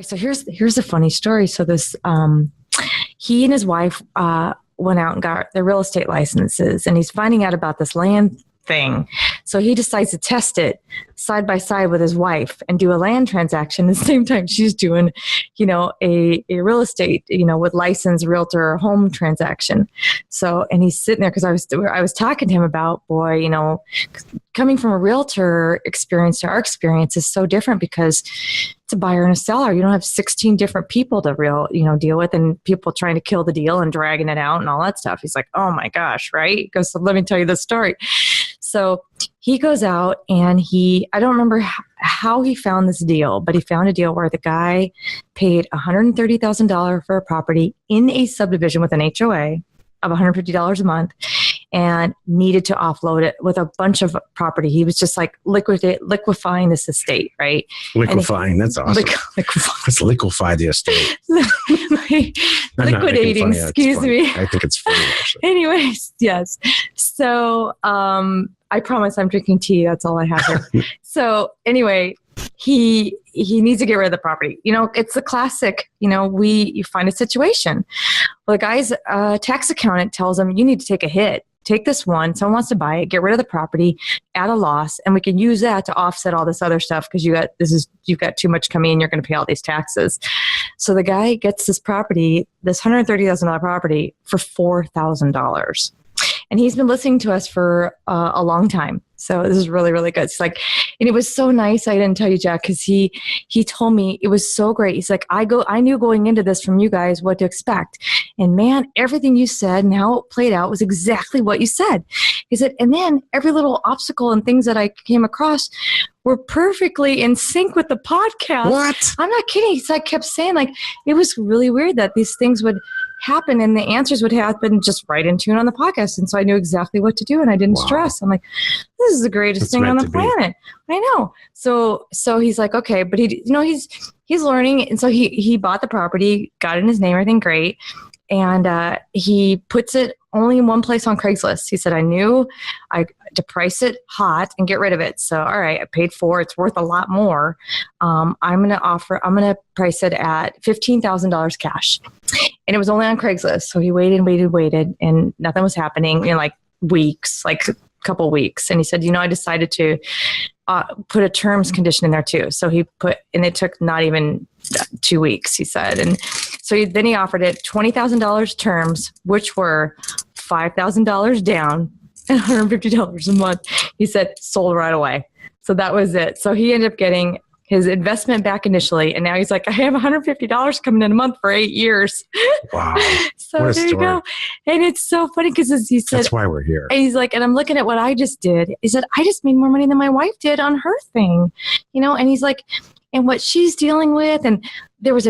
So here's a funny story. So this, he and his wife went out and got their real estate licenses, and he's finding out about this land thing. So he decides to test it side by side with his wife and do a land transaction at the same time she's doing, a real estate, with licensed realtor home transaction. So, and he's sitting there because I was talking to him about, boy, coming from a realtor experience to our experience is so different because it's a buyer and a seller. You don't have 16 different people to deal with, and people trying to kill the deal and dragging it out and all that stuff. He's like, oh my gosh, right? He goes, so let me tell you the story. So he goes out and I don't remember how he found this deal, but he found a deal where the guy paid $130,000 for a property in a subdivision with an HOA of $150 a month and needed to offload it with a bunch of property. He was just like liquefying this estate, right? Liquefying, that's awesome. Let's liquefy the estate. Liquidating, excuse me. I think it's funny, actually. Anyways, yes. So I promise I'm drinking tea. That's all I have here. So anyway, he needs to get rid of the property. It's the classic, you find a situation. Well, the guy's tax accountant tells him, you need to take a hit. Take this one. Someone wants to buy it, get rid of the property at a loss, and we can use that to offset all this other stuff because you've got too much coming in. You're going to pay all these taxes. So the guy gets this property, this $130,000 property, for $4,000. And he's been listening to us for a long time. So this is really, really good. It's like, and it was so nice. I didn't tell you, Jack, because he told me it was so great. He's like, I knew going into this from you guys what to expect. And man, everything you said and how it played out was exactly what you said. He said, and then every little obstacle and things that I came across were perfectly in sync with the podcast. What? I'm not kidding. So I kept saying, like, it was really weird that these things would happen and the answers would happen just right in tune on the podcast. And so I knew exactly what to do and I didn't stress. I'm like, this is the greatest thing on the planet. I know. So he's like, okay, but he's learning. And so he bought the property, got it in his name, everything great. And he puts it only in one place on Craigslist. He said, I knew to price it hot and get rid of it. So, all right, I paid for it. It's worth a lot more. I'm going to price it at $15,000 cash. And it was only on Craigslist. So he waited, and nothing was happening in like weeks, like a couple weeks. And he said, I decided to put a terms condition in there too. So and it took not even 2 weeks, he said. And so then he offered it $20,000 terms, which were $5,000 down and $150 a month. He said, sold right away. So that was it. So he ended up getting his investment back initially. And now he's like, I have $150 coming in a month for 8 years. Wow. So there you go. And it's so funny because he said, that's why we're here. And he's like, and I'm looking at what I just did. He said, I just made more money than my wife did on her thing, and he's like, and what she's dealing with. And there was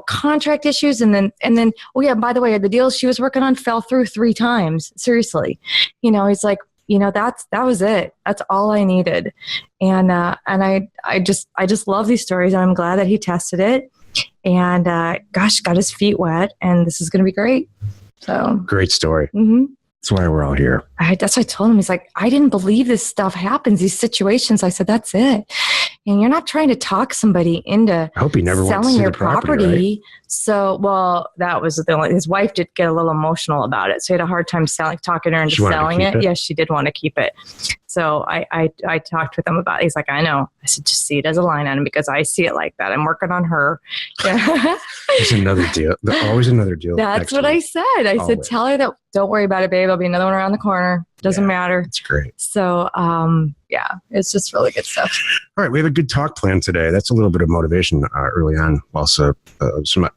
contract issues. And then, oh yeah, by the way, the deal she was working on fell through 3 times. Seriously. He's like, that was it. That's all I needed. And I just love these stories, and I'm glad that he tested it and, got his feet wet, and this is going to be great. So great story. Mm-hmm. That's why we're all here. That's what I told him. He's like, I didn't believe this stuff happens, these situations. I said, that's it. And you're not trying to talk somebody into I hope he never selling wants to see your the property. Right? So, well, that was the thing. His wife did get a little emotional about it. So he had a hard time talking her into selling it. Yes, she did want to keep it. So I talked with him about it. He's like, I know. I said, just see it as a line item because I see it like that. I'm working on her. Yeah. There's another deal. There's always another deal. That's what I said. I said, tell her that don't worry about it, babe. There'll be another one around the corner. Doesn't matter. It's great. So, yeah, it's just really good stuff. All right. We have a good talk plan today. That's a little bit of motivation early on. Also, some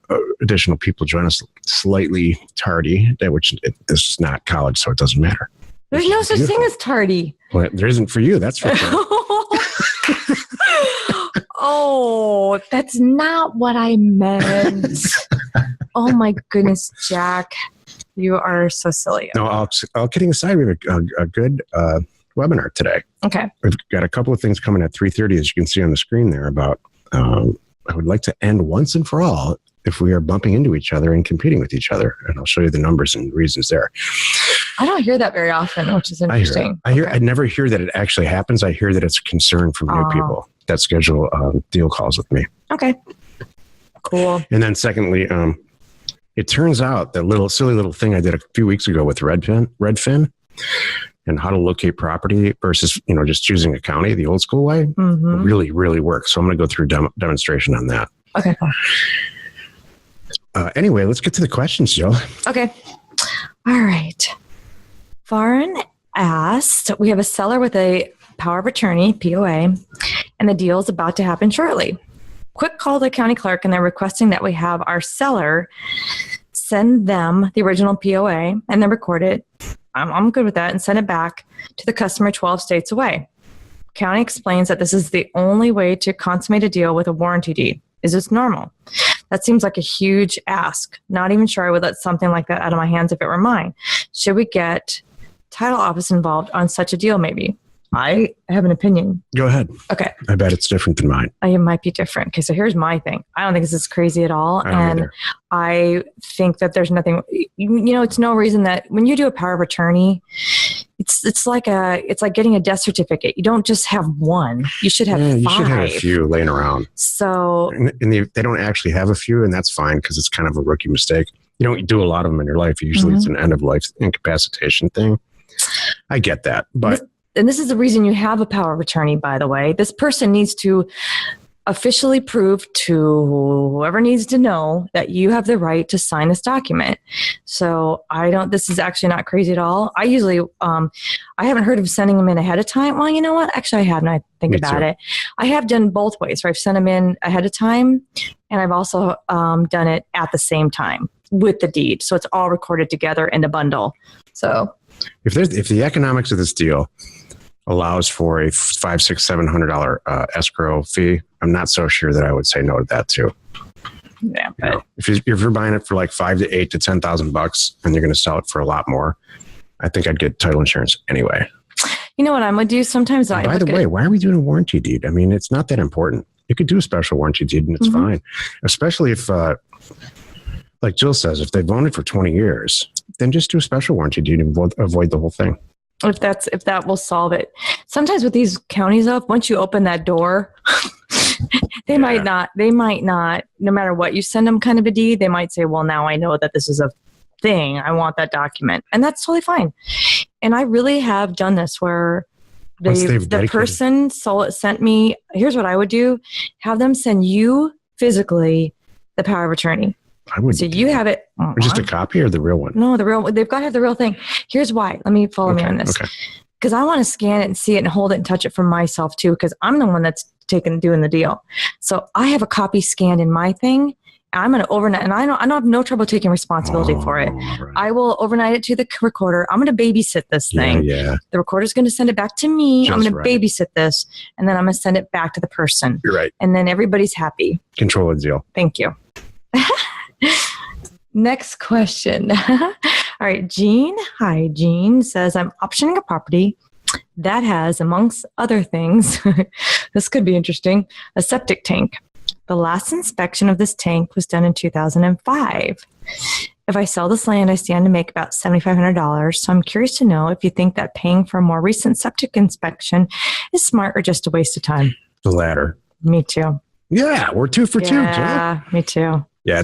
additional people join us slightly tardy, which this is not college, so it doesn't matter. There's no such thing as tardy. Well, there isn't for you. That's for sure. Oh, that's not what I meant. Oh, my goodness, Jack. You are so silly. No, all kidding aside, we have a good webinar today. Okay. We've got a couple of things coming at 3:30, as you can see on the screen there, about I would like to end once and for all if we are bumping into each other and competing with each other. And I'll show you the numbers and reasons there. I don't hear that very often, which is interesting. I never hear that it actually happens. I hear that it's a concern from new people that schedule deal calls with me. Okay. Cool. And then secondly, it turns out that silly little thing I did a few weeks ago with Redfin and how to locate property versus, just choosing a county the old school way really, really works. So I'm going to go through a demonstration on that. Okay, cool. Anyway, let's get to the questions, Jill. Okay. All right. Farin asked, we have a seller with a power of attorney, POA, and the deal is about to happen shortly. Quick call to the county clerk, and they're requesting that we have our seller send them the original POA and then record it. I'm good with that, and send it back to the customer 12 states away. County explains that this is the only way to consummate a deal with a warranty deed. Is this normal? That seems like a huge ask. Not even sure I would let something like that out of my hands if it were mine. Should we get title office involved on such a deal maybe? I have an opinion. Go ahead. Okay. I bet it's different than mine. It might be different. Okay, so here's my thing. I don't think this is crazy at all. I think that there's nothing, it's no reason that when you do a power of attorney, it's like getting a death certificate. You don't just have one. You should have 5. You should have a few laying around. So, and they don't actually have a few, and that's fine because it's kind of a rookie mistake. You don't do a lot of them in your life. Usually it's an end of life incapacitation thing. I get that, but. And this is the reason you have a power of attorney, by the way. This person needs to officially prove to whoever needs to know that you have the right to sign this document. So this is actually not crazy at all. I usually, I haven't heard of sending them in ahead of time. Well, you know what? Actually, I haven't. I think about it. I have done both ways, where I've sent them in ahead of time, and I've also done it at the same time with the deed. So it's all recorded together in a bundle. So if the economics of this deal allows for a $500, $600, $700 escrow fee, I'm not so sure that I would say no to that too. Yeah, but if you're buying it for like $5,000 to $8,000 to $10,000 and you're going to sell it for a lot more, I think I'd get title insurance anyway. You know what I'm going to do? Sometimes by the way, why are we doing a warranty deed? I mean, it's not that important. You could do a special warranty deed and it's fine, especially if, like Jill says, if they've owned it for 20 years, then just do a special warranty deed and avoid the whole thing. If that will solve it. Sometimes with these counties up, once you open that door, they might not, no matter what you send them kind of a deed, they might say, well, now I know that this is a thing. I want that document. And that's totally fine. And I really have done this where the person sent me, here's what I would do, have them send you physically the power of attorney. I would. So you have it. Just a copy or the real one? No, the real. They've got to have the real thing. Here's why. Let me follow me on this. Okay. Because I want to scan it and see it and hold it and touch it for myself too. Because I'm the one that's doing the deal. So I have a copy scanned in my thing. I'm going to overnight, and I don't have no trouble taking responsibility for it. Right. I will overnight it to the recorder. I'm going to babysit this thing. Yeah. The recorder's going to send it back to me. I'm going to babysit this, and then I'm going to send it back to the person. You're right. And then everybody's happy. Control the deal. Thank you. Next question. All right, Jean. Hi, Jean says, I'm optioning a property that has, amongst other things, this could be interesting, a septic tank. The last inspection of this tank was done in 2005. If I sell this land, I stand to make about $7,500. So I'm curious to know if you think that paying for a more recent septic inspection is smart or just a waste of time. The latter. Me too. Yeah, we're 2 for 2, Jill. Yeah, me too. Yeah,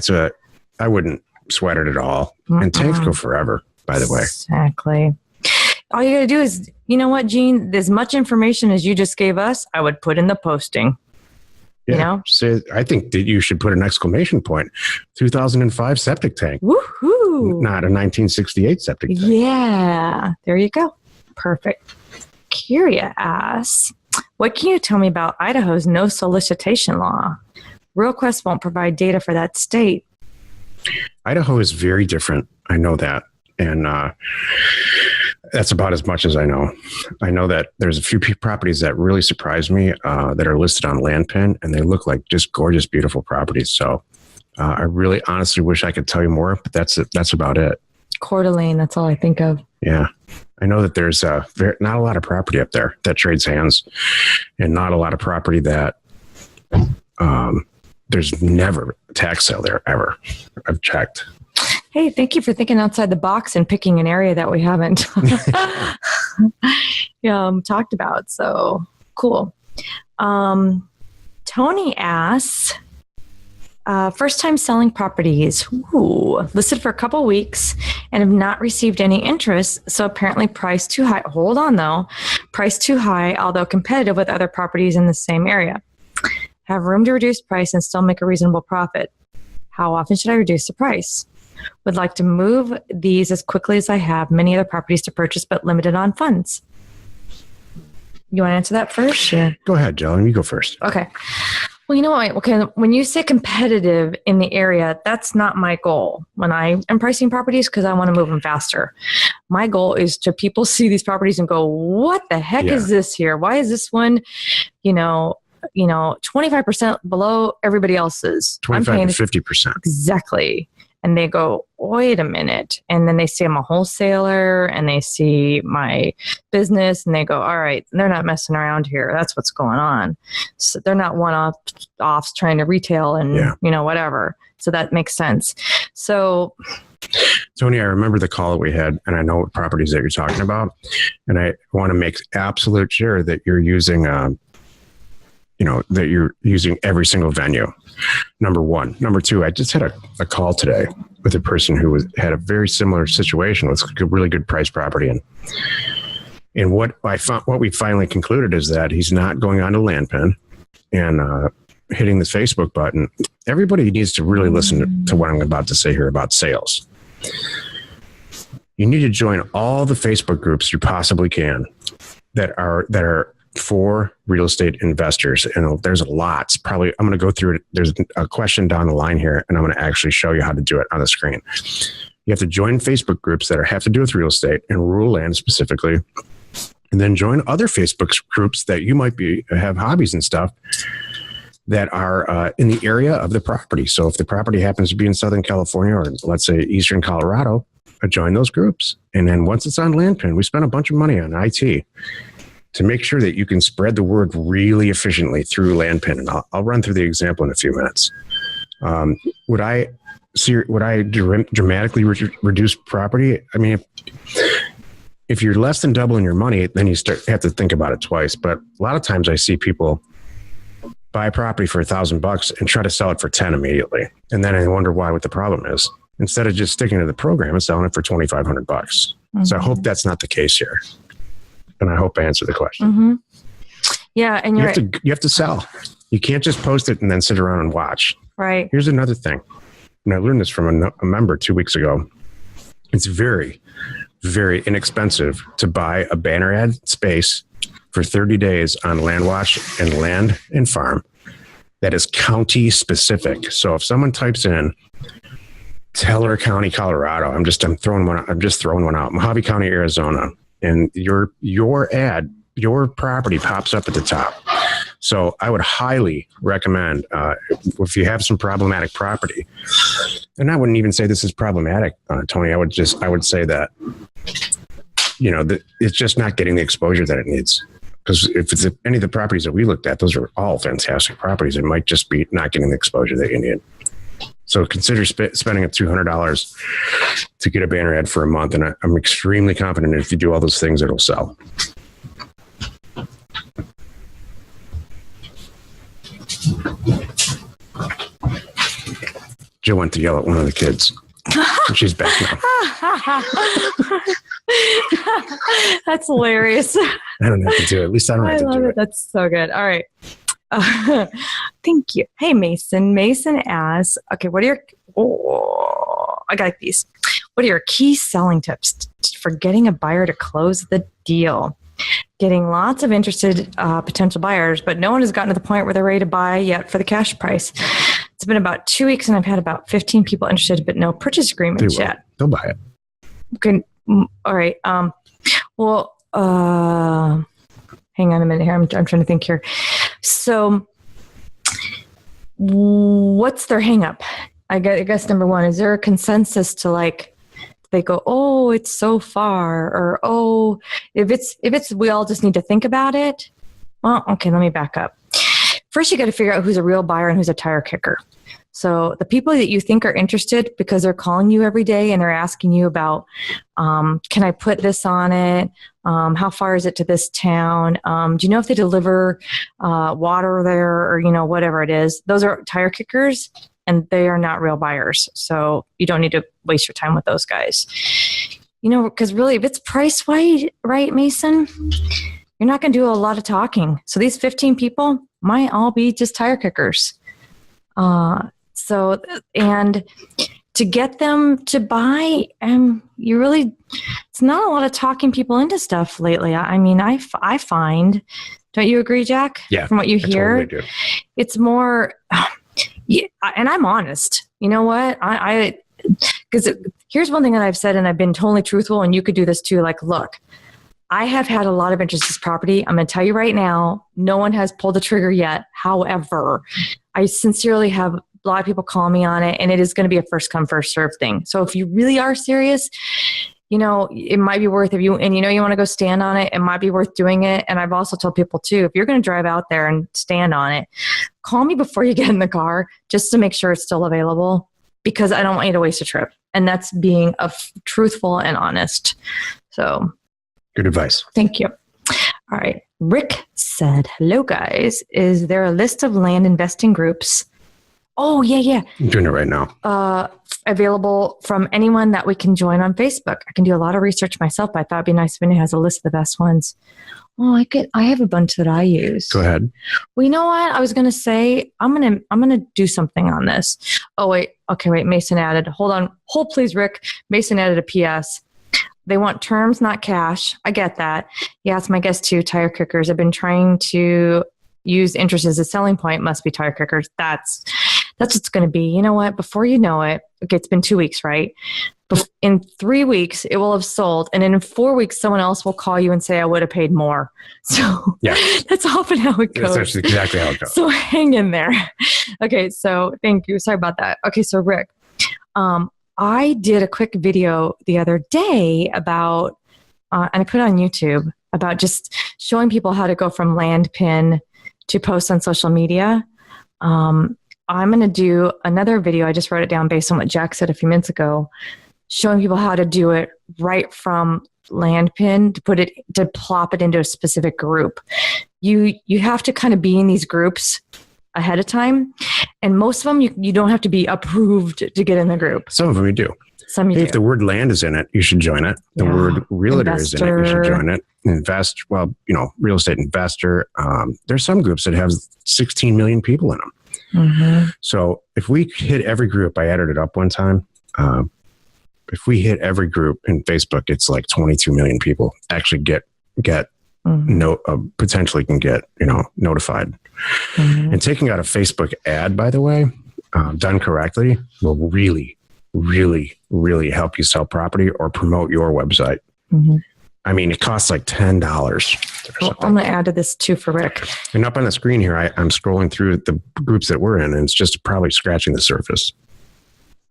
I wouldn't sweat it at all. And tanks go forever, by the way. Exactly. All you got to do is, you know what, Gene? As much information as you just gave us, I would put in the posting. Yeah. You know? So I think that you should put an exclamation point. 2005 septic tank. Woohoo! Not a 1968 septic tank. Yeah. There you go. Perfect. Kyria asks, what can you tell me about Idaho's no solicitation law? RealQuest won't provide data for that state. Idaho is very different. I know that. And that's about as much as I know. I know that there's a few properties that really surprised me that are listed on LandPin, and they look like just gorgeous, beautiful properties. So I really honestly wish I could tell you more, but that's about it. Coeur d'Alene, that's all I think of. Yeah. I know that there's not a lot of property up there that trades hands, and not a lot of property that there's never a tax sale there ever. I've checked. Hey, thank you for thinking outside the box and picking an area that we haven't talked about. So cool. Tony asks, First time selling properties, listed for a couple weeks and have not received any interest. So apparently price too high. Hold on though. Price too high, although competitive with other properties in the same area. Have room to reduce price and still make a reasonable profit. How often should I reduce the price? Would like to move these as quickly as I have many other properties to purchase, but limited on funds. You want to answer that first? Or? Go ahead, Joe. You go first. Okay. Well, you know what? Okay, when you say competitive in the area, that's not my goal when I am pricing properties because I want to move them faster. My goal is to people see these properties and go, what the heck is this here? Why is this one, 25% below everybody else's? 25 to 50%. Exactly. And they go, wait a minute. And then they see I'm a wholesaler and they see my business and they go, all right, they're not messing around here. That's what's going on. So they're not one-offs trying to retail and, whatever. So that makes sense. So, Tony, I remember the call that we had, and I know what properties that you're talking about. And I want to make absolute sure that you're using, that you're using every single venue. Number one. Number two, I just had a call today with a person who had a very similar situation with a really good price property. And what we finally concluded is that he's not going on to Landpin and hitting the Facebook button. Everybody needs to really listen to what I'm about to say here about sales. You need to join all the Facebook groups you possibly can that are for real estate investors. And there's lots. Probably I'm going to go through it. There's a question down the line here, and I'm going to actually show you how to do it on the screen. You have to join Facebook groups that have to do with real estate and rural land specifically, and then join other Facebook groups that you might have hobbies and stuff that are in the area of the property. So if the property happens to be in Southern California or let's say Eastern Colorado, join those groups. And then once it's on Landpin, we spend a bunch of money on IT to make sure that you can spread the word really efficiently through Landpin. And I'll run through the example in a few minutes. Would I dramatically reduce property? I mean, if you're less than doubling your money, then you have to think about it twice. But a lot of times I see people buy property for $1,000 and try to sell it for 10 immediately. And then I wonder what the problem is. Instead of just sticking to the program and selling it for $2,500. Mm-hmm. So I hope that's not the case here. And I hope I answered the question. Mm-hmm. Yeah, and you have to sell. You can't just post it and then sit around and watch. Right. Here's another thing. And I learned this from a member 2 weeks ago. It's very, very inexpensive to buy a banner ad space for 30 days on LandWatch and Land and Farm that is county specific. So if someone types in Teller County, Colorado, I'm just throwing one out. Mojave County, Arizona, and your ad, your property pops up at the top. So I would highly recommend if you have some problematic property, and I wouldn't even say this is problematic, Tony. I would say that that it's just not getting the exposure that it needs. Because if it's any of the properties that we looked at, those are all fantastic properties. It might just be not getting the exposure that you need. So consider spending up $200 to get a banner ad for a month. And I'm extremely confident if you do all those things, it'll sell. Jill went to yell at one of the kids. She's back now. That's hilarious. I don't have to do it. At least I don't have to do it. That's so good. All right. Thank you. Hey, Mason. Mason asks, okay, I got these. What are your key selling tips for getting a buyer to close the deal? Getting lots of interested potential buyers, but no one has gotten to the point where they're ready to buy yet for the cash price. It's been about 2 weeks and I've had about 15 people interested, but no purchase agreements yet. They'll buy it. Okay. All right. Hang on a minute here. I'm trying to think here. So what's their hang up? I guess number one, is there a consensus to they go, oh, it's so far, or, oh, if it's, we all just need to think about it. Well, okay, let me back up. First, you got to figure out who's a real buyer and who's a tire kicker. So the people that you think are interested because they're calling you every day and they're asking you about, can I put this on it? How far is it to this town? Do you know if they deliver water there or, whatever it is? Those are tire kickers. and they are not real buyers. So you don't need to waste your time with those guys. Because really, if it's priced right, Mason, you're not going to do a lot of talking. So these 15 people might all be just tire kickers. And to get them to buy, it's not a lot of talking people into stuff lately. I mean, I find, don't you agree, Jack? Yeah. From what you hear, I totally do. It's more, and I'm honest. You know what? Because here's one thing that I've said, and I've been totally truthful, and you could do this too. Like, look, I have had a lot of interest in this property. I'm going to tell you right now, no one has pulled the trigger yet. However, I sincerely have a lot of people call me on it, and it is going to be a first come, first serve thing. So if you really are serious, it might be worth, you want to go stand on it, it might be worth doing it. And I've also told people too, if you're going to drive out there and stand on it, call me before you get in the car just to make sure it's still available, because I don't want you to waste a trip. And that's being truthful and honest. So good advice. Thank you. All right. Rick said, hello guys. Is there a list of land investing groups? Oh, yeah. I'm doing it right now. Available from anyone that we can join on Facebook. I can do a lot of research myself, but I thought it'd be nice if anyone has a list of the best ones. Oh, I have a bunch that I use. Go ahead. Well, you know what? I was going to say, I'm going to do something on this. Oh, wait. Okay, wait. Mason added. Hold on. Hold please, Rick. Mason added a PS. They want terms, not cash. I get that. Yeah, it's my guess too. Tire kickers. I've been trying to use interest as a selling point. Must be tire kickers. That's what it's going to be. You know what? Before you know it, okay, it's been 2 weeks, right? In 3 weeks, it will have sold. And in 4 weeks, someone else will call you and say, I would have paid more. So yeah, that's often how it goes. That's actually exactly how it goes. So hang in there. Okay, so thank you. Sorry about that. Okay, so Rick, I did a quick video the other day about, and I put it on YouTube, about just showing people how to go from land pin to post on social media. I'm going to do another video. I just wrote it down based on what Jack said a few minutes ago, showing people how to do it right from land pin to plop it into a specific group. You have to kind of be in these groups ahead of time. And most of them, you don't have to be approved to get in the group. Some of them you do. Some you do. If the word land is in it, you should join it. The word realtor is in it, you should join it. Real estate investor. There's some groups that have 16 million people in them. Mm-hmm. So if we hit every group, I added it up one time. If we hit every group in Facebook, it's like 22 million people actually get potentially can get notified. Mm-hmm. And taking out a Facebook ad, by the way, done correctly, will really, really, really help you sell property or promote your website. Mm-hmm. I mean, it costs like $10. Well, I'm going to add to this too for Rick. And up on the screen here, I'm scrolling through the groups that we're in, and it's just probably scratching the surface.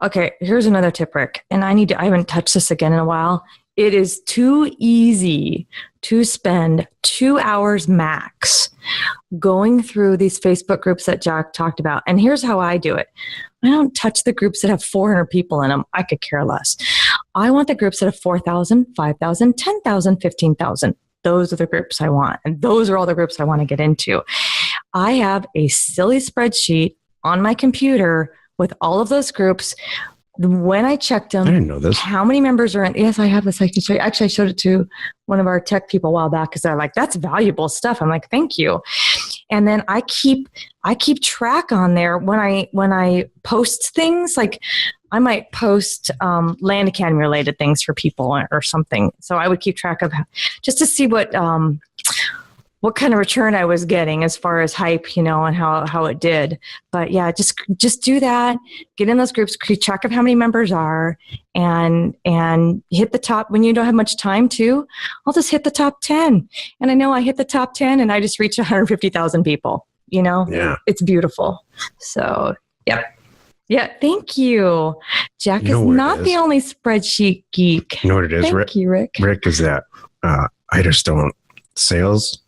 Okay, here's another tip, Rick. And I haven't touched this again in a while. It is too easy to spend 2 hours max going through these Facebook groups that Jack talked about. And here's how I do it. I don't touch the groups that have 400 people in them. I could care less. I want the groups that have 4,000, 5,000, 10,000, 15,000. Those are the groups I want. And those are all the groups I want to get into. I have a silly spreadsheet on my computer with all of those groups. When I checked them, I didn't know this. How many members are in? Yes, I have this. I can show you. Actually, I showed it to one of our tech people a while back because they're like, "That's valuable stuff." I'm like, "Thank you." And then I keep track on there when I post things. Like I might post Land Academy related things for people or something. So I would keep track of just to see what kind of return I was getting as far as hype, and how it did. But yeah, just do that. Get in those groups, keep track of how many members are, and hit the top. When you don't have much time too, I'll just hit the top 10. And I know I hit the top 10 and I just reached 150,000 people, Yeah. It's beautiful. So, yep. Yeah, thank you. Jack is not the only spreadsheet geek. You know what it is, Thank Rick? you, Rick. Rick, is that I just don't, sales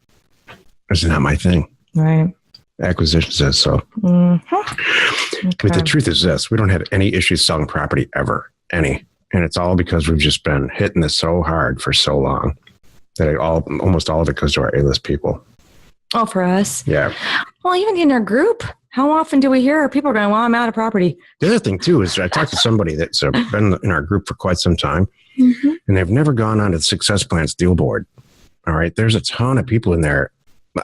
is not my thing. Right. Acquisitions is so. Mm-hmm. Okay. But the truth is this, we don't have any issues selling property ever, any. And it's all because we've just been hitting this so hard for so long that almost all of it goes to our A-list people. Oh, for us? Yeah. Well, even in our group, how often do we hear people going, well, I'm out of property? The other thing, too, is I talked to somebody that's been in our group for quite some time, Mm-hmm. and they've never gone on to the Success Plans deal board. All right. There's a ton of people in there,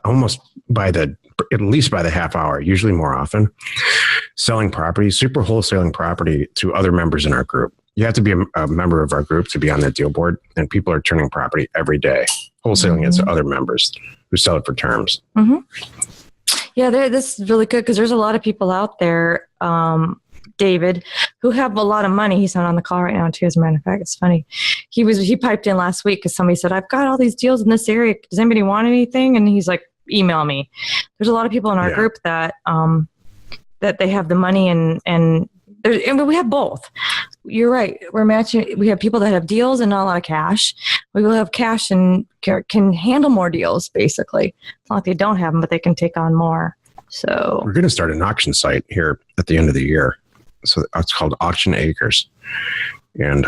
almost at least by the half hour, usually more often, selling property, super wholesaling property to other members in our group. You have to be a member of our group to be on that deal board, and people are turning property every day, wholesaling it to other members who sell it for terms. Mm-hmm. Yeah, this is really good because there's a lot of people out there, David, who have a lot of money. He's not on the call right now, too, as a matter of fact. It's funny. He piped in last week because somebody said, I've got all these deals in this area. Does anybody want anything? And he's like, email me. There's a lot of people in our group that they have the money and we have both. You're right. We're matching. We have people that have deals and not a lot of cash. We will have cash and can handle more deals, basically. It's not like they don't have them, but they can take on more. So we're going to start an auction site here at the end of the year. So it's called Auction Acres. And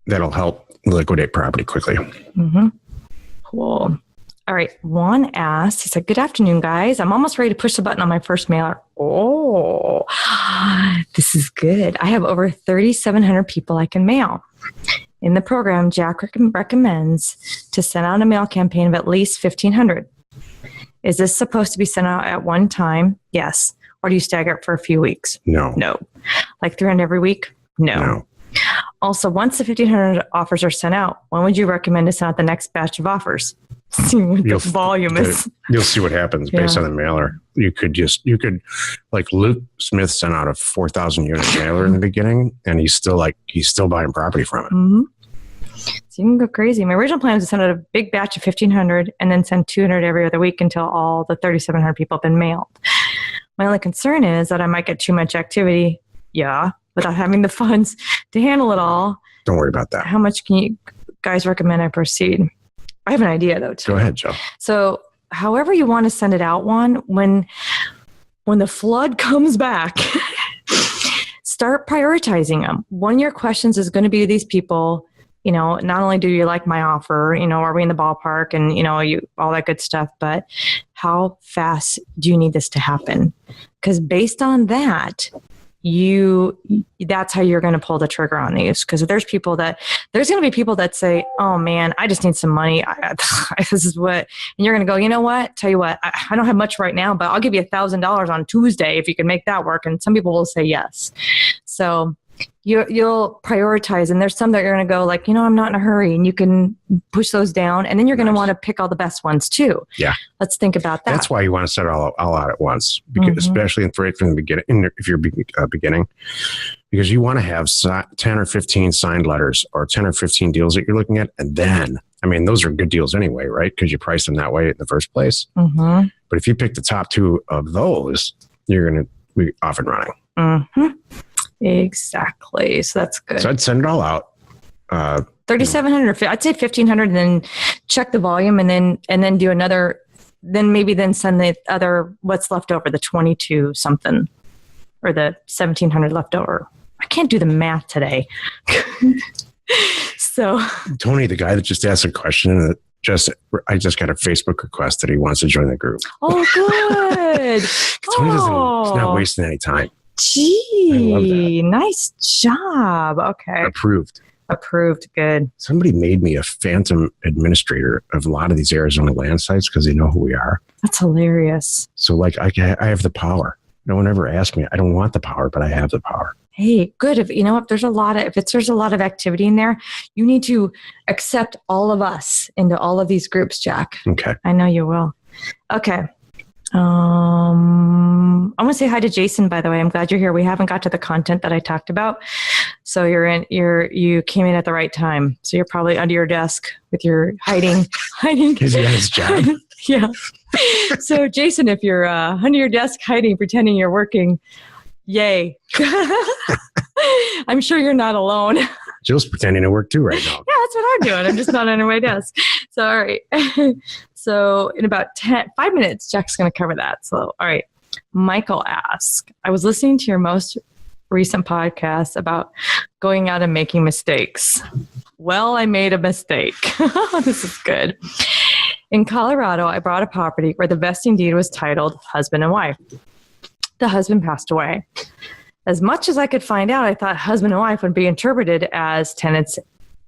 that'll help liquidate property quickly. Mm-hmm. Cool. All right. Juan asked, he said, good afternoon, guys. I'm almost ready to push the button on my first mailer. Oh, this is good. I have over 3,700 people I can mail. In the program, Jack recommends to send out a mail campaign of at least 1,500. Is this supposed to be sent out at one time? Yes. Or do you stagger it for a few weeks? No. Like 300 every week? No. Also, once the 1,500 offers are sent out, when would you recommend to send out the next batch of offers? See what the volume is. You'll see what happens based on the mailer. You could like Luke Smith sent out a 4,000 unit mailer in the beginning, and he's still buying property from it. Mm-hmm. So you can go crazy. My original plan was to send out a big batch of 1,500 and then send 200 every other week until all the 3,700 people have been mailed. My only concern is that I might get too much activity. Yeah. Without having the funds to handle it all. Don't worry about that. How much can you guys recommend I proceed? I have an idea, though, too. Go ahead, Joe. So however you want to send it out, when the flood comes back, start prioritizing them. One of your questions is going to be to these people, not only do you like my offer, are we in the ballpark and, all that good stuff, but how fast do you need this to happen? Because based on that, that's how you're going to pull the trigger on these. Because there's going to be people that say, oh man, I just need some money. This is what, and you're going to go, you know what? Tell you what, I don't have much right now, but I'll give you $1,000 on Tuesday if you can make that work. And some people will say yes. So you'll prioritize, and there's some that you're going to go like, I'm not in a hurry, and you can push those down, and then you're going to want to pick all the best ones too. Yeah. Let's think about that. That's why you want to set it all out at once, because especially right from the beginning, if you're beginning, because you want to have 10 or 15 signed letters or 10 or 15 deals that you're looking at. And then, those are good deals anyway, right? Because you price them that way in the first place. Mm-hmm. But if you pick the top two of those, you're going to be off and running. Mm-hmm. Exactly. So that's good. So I'd send it all out. 3,700. I'd say 1,500, and then check the volume, and then do another. Then send the other what's left over, the 22 something, or the 1,700 left over. I can't do the math today. So Tony, the guy that just asked a question, I just got a Facebook request that he wants to join the group. Oh, good. Tony he's not wasting any time. Gee, nice job. Okay. Approved. Good. Somebody made me a phantom administrator of a lot of these Arizona land sites because they know who we are. That's hilarious. So I have the power. No one ever asked me. I don't want the power, but I have the power. Hey, good. If there's a lot of activity in there, you need to accept all of us into all of these groups, Jack. Okay. I know you will. Okay. I want to say hi to Jason, by the way. I'm glad you're here. We haven't got to the content that I talked about. So you came in at the right time. So you're probably under your desk with your hiding. Is he on his job? Yeah. So Jason, if you're under your desk hiding, pretending you're working, yay. I'm sure you're not alone. Jill's pretending to work too right now. Yeah, that's what I'm doing. I'm just not under my desk. So, all right. So in about 5 minutes, Jack's going to cover that. So, all right. Michael asked, I was listening to your most recent podcast about going out and making mistakes. Well, I made a mistake. This is good. In Colorado, I bought a property where the vesting deed was titled husband and wife. The husband passed away. As much as I could find out, I thought husband and wife would be interpreted as tenants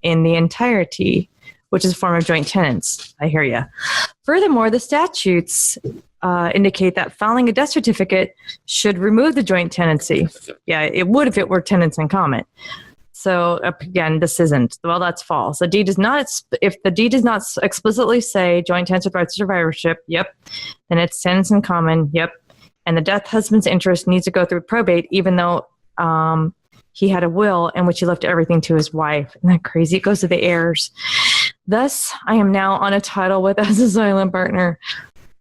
in the entirety, which is a form of joint tenants. I hear you. Furthermore, the statutes indicate that filing a death certificate should remove the joint tenancy. Yeah, it would if it were tenants in common. So again, this isn't. Well, that's false. The deed does not. If the deed does not explicitly say joint tenants with rights to survivorship, yep, then it's tenants in common, yep. And the death husband's interest needs to go through probate, even though he had a will in which he left everything to his wife. Isn't that crazy? It goes to the heirs. Thus, I am now on a title with as a silent partner.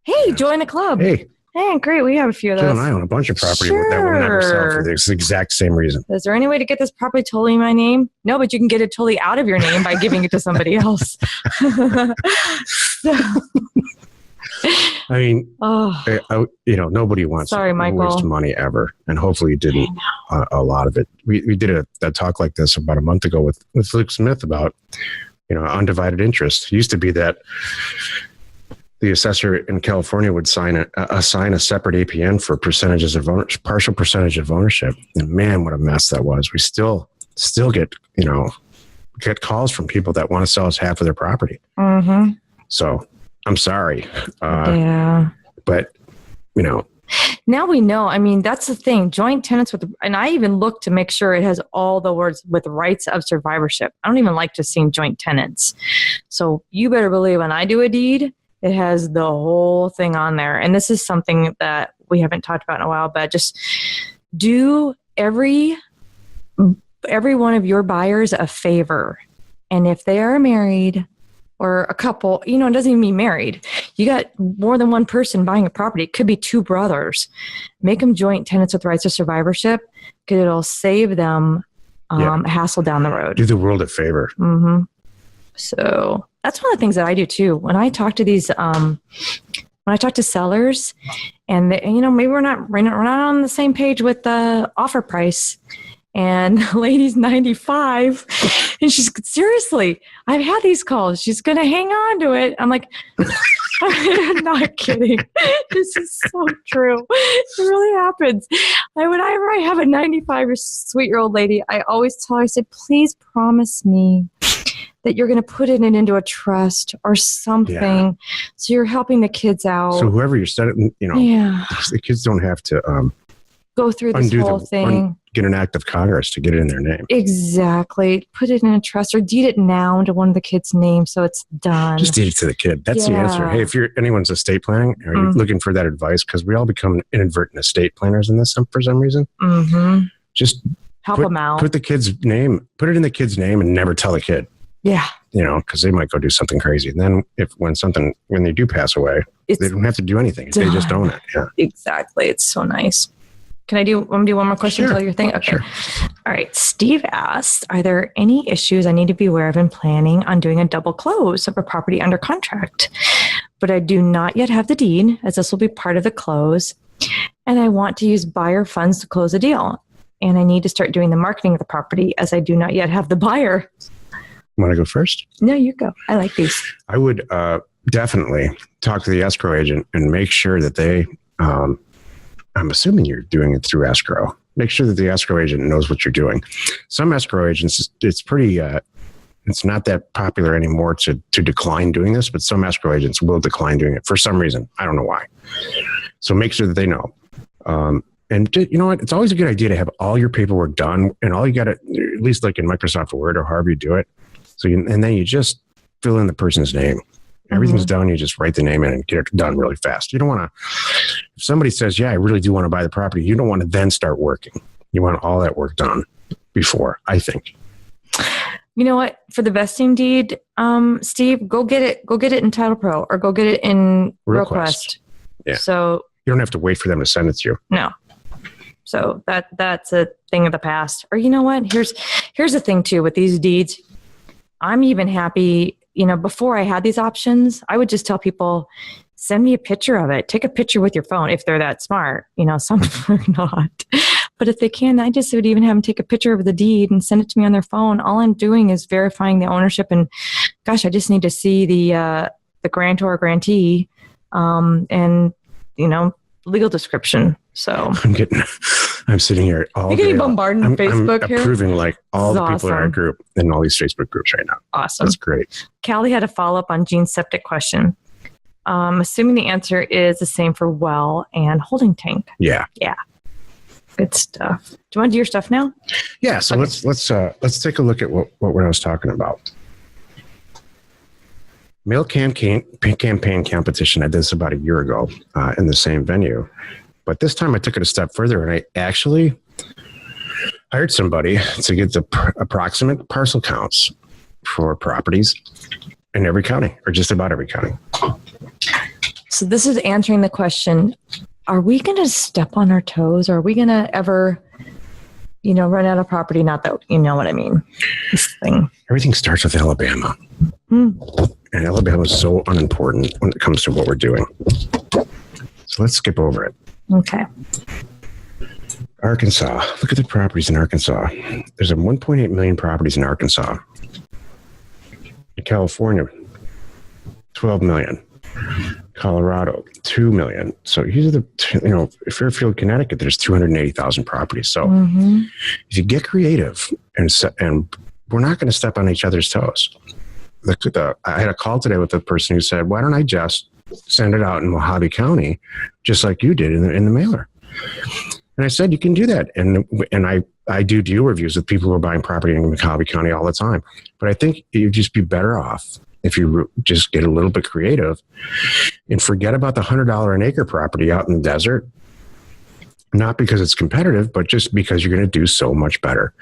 Hey, join the club. Hey, great. We have a few of those. Jill and I own a bunch of property that will never sell for this exact same reason. Is there any way to get this property totally in my name? No, but you can get it totally out of your name by giving it to somebody else. I mean, nobody wants to waste money ever. And hopefully you didn't a lot of it. We did a talk like this about a month ago with Luke Smith about, undivided interest. It used to be that the assessor in California would assign a separate APN for percentages of partial percentage of ownership. And man, what a mess that was. We still get calls from people that want to sell us half of their property. Mm-hmm. So I'm sorry. But now we know. I mean, that's the thing. Joint tenants and I even look to make sure it has all the words with rights of survivorship. I don't even like just seeing joint tenants. So you better believe when I do a deed, it has the whole thing on there. And this is something that we haven't talked about in a while, but just do every one of your buyers a favor. And if they are married or a couple, it doesn't even mean married. You got more than one person buying a property. It could be two brothers. Make them joint tenants with rights of survivorship because it'll save them hassle down the road. Do the world a favor. Mm-hmm. So that's one of the things that I do too. When I talk to these, when I talk to sellers, and they, maybe we're not on the same page with the offer price, and the lady's 95, and she's seriously, I've had these calls. She's gonna hang on to it. I'm like, I'm not kidding. This is so true. It really happens. Whenever I have a 95-sweet-year-old lady, I always tell her, I said, please promise me that you're going to put it into a trust or something. So you're helping the kids out. So whoever you're studying, the kids don't have to go through this whole thing. Get an act of Congress to get it in their name. Exactly. Put it in a trust or deed it now into one of the kids' names so it's done. Just deed it to the kid. That's the answer. Hey, if anyone's estate planning, are you looking for that advice? Because we all become inadvertent estate planners in this for some reason. Mm-hmm. Just help them out. Put it in the kid's name and never tell the kid. Yeah. Because they might go do something crazy. And then when they do pass away, they don't have to do anything. Done. They just own it. Yeah. Exactly. It's so nice. Want to do one more question until your thing? Okay. Sure. All right. Steve asked, are there any issues I need to be aware of in planning on doing a double close of a property under contract? But I do not yet have the deed, as this will be part of the close. And I want to use buyer funds to close a deal. And I need to start doing the marketing of the property as I do not yet have the buyer. Want to go first? No, you go. I like these. I would definitely talk to the escrow agent and make sure that they, I'm assuming you're doing it through escrow. Make sure that the escrow agent knows what you're doing. Some escrow agents, it's pretty, it's not that popular anymore to decline doing this, but some escrow agents will decline doing it for some reason. I don't know why. So make sure that they know. And you know what? It's always a good idea to have all your paperwork done, and all you got to, at least like in Microsoft Word or however you do it. And then you just fill in the person's name. Everything's done. You just write the name in and get it done really fast. You don't want to, if somebody says, yeah, I really do want to buy the property, you don't want to then start working. You want all that work done before, I think. You know what? For the vesting deed, Steve, go get it in Title Pro or go get it in Request. Yeah. So you don't have to wait for them to send it to you. No. So that's a thing of the past. Or you know what? Here's the thing too with these deeds. I'm even happy, before I had these options, I would just tell people, send me a picture of it. Take a picture with your phone if they're that smart. Some people are not. But if they can, I just would even have them take a picture of the deed and send it to me on their phone. All I'm doing is verifying the ownership. And gosh, I just need to see the the grantor or grantee, and legal description. So I'm sitting here all you're day. getting bombarded on Facebook I'm here. approving like all the people in our Awesome. group in all these Facebook groups right now. Awesome. That's great. Callie had a follow-up on Gene's septic question. Assuming the answer is the same for well and holding tank. Yeah. Good stuff. Do you want to do your stuff now? Yeah. So Okay. let's take a look at what I was talking about. Mail campaign competition. I did this about a year ago in the same venue, but this time I took it a step further and I actually hired somebody to get the approximate parcel counts for properties in every county, or just about every county. So this is answering the question, are we going to step on our toes? Are we going to ever, run out of property? Not that, you know what I mean? This thing. Everything starts with Alabama. And Alabama is so unimportant when it comes to what we're doing. So let's skip over it. Okay. Arkansas. Look at the properties in Arkansas. There's 1.8 million properties in Arkansas. In California, 12 million. Colorado, 2 million. So these are Fairfield, Connecticut, there's 280,000 properties. So if you get creative and we're not going to step on each other's toes. I had a call today with a person who said, why don't I just send it out in Mojave County, just like you did in the mailer? And I said, you can do that. And I do deal reviews with people who are buying property in Mojave County all the time. But I think you'd just be better off if you just get a little bit creative and forget about the $100 an acre property out in the desert. Not because it's competitive, but just because you're going to do so much better.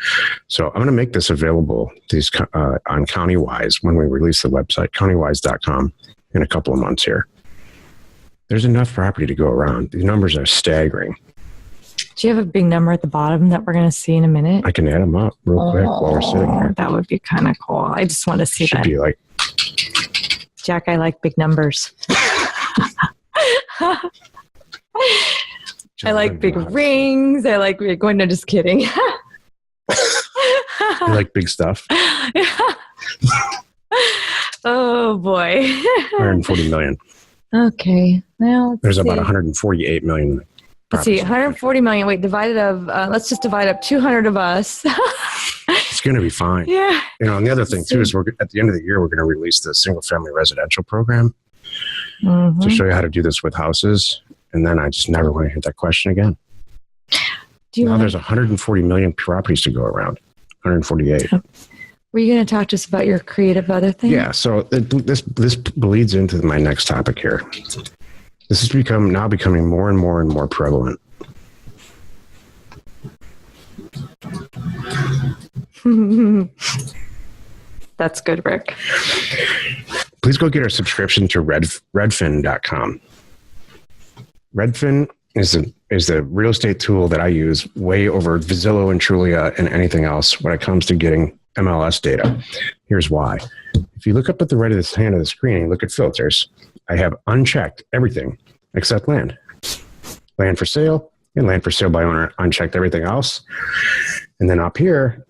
So I'm going to make this available on CountyWise when we release the website, countywise.com, in a couple of months here. There's enough property to go around. The numbers are staggering. Do you have a big number at the bottom that we're going to see in a minute? I can add them up real quick while we're sitting here. That would be kind of cool. I just want to see that. Should be like... Jack, I like big numbers. I like big rings. I like going. No, just kidding. You like big stuff? Oh boy. 140 million. Okay. Now there's about 148 million. Let's see, 140 million. Wait, let's just divide up 200 of us. It's going to be fine. Yeah. And the other thing too is at the end of the year, we're going to release the single family residential program to show you how to do this with houses. And then I just never want to hear that question again. There's 140 million properties to go around. 148. Were you going to talk to us about your creative other thing? Yeah. So this bleeds into my next topic here. This is now becoming more and more and more prevalent. That's good, Rick. Please go get our subscription to redfin.com. Redfin is the real estate tool that I use way over Zillow and Trulia and anything else when it comes to getting MLS data. Here's why. If you look up at the right of the hand of the screen and look at filters, I have unchecked everything except land. Land for sale and land for sale by owner, unchecked everything else. And then up here,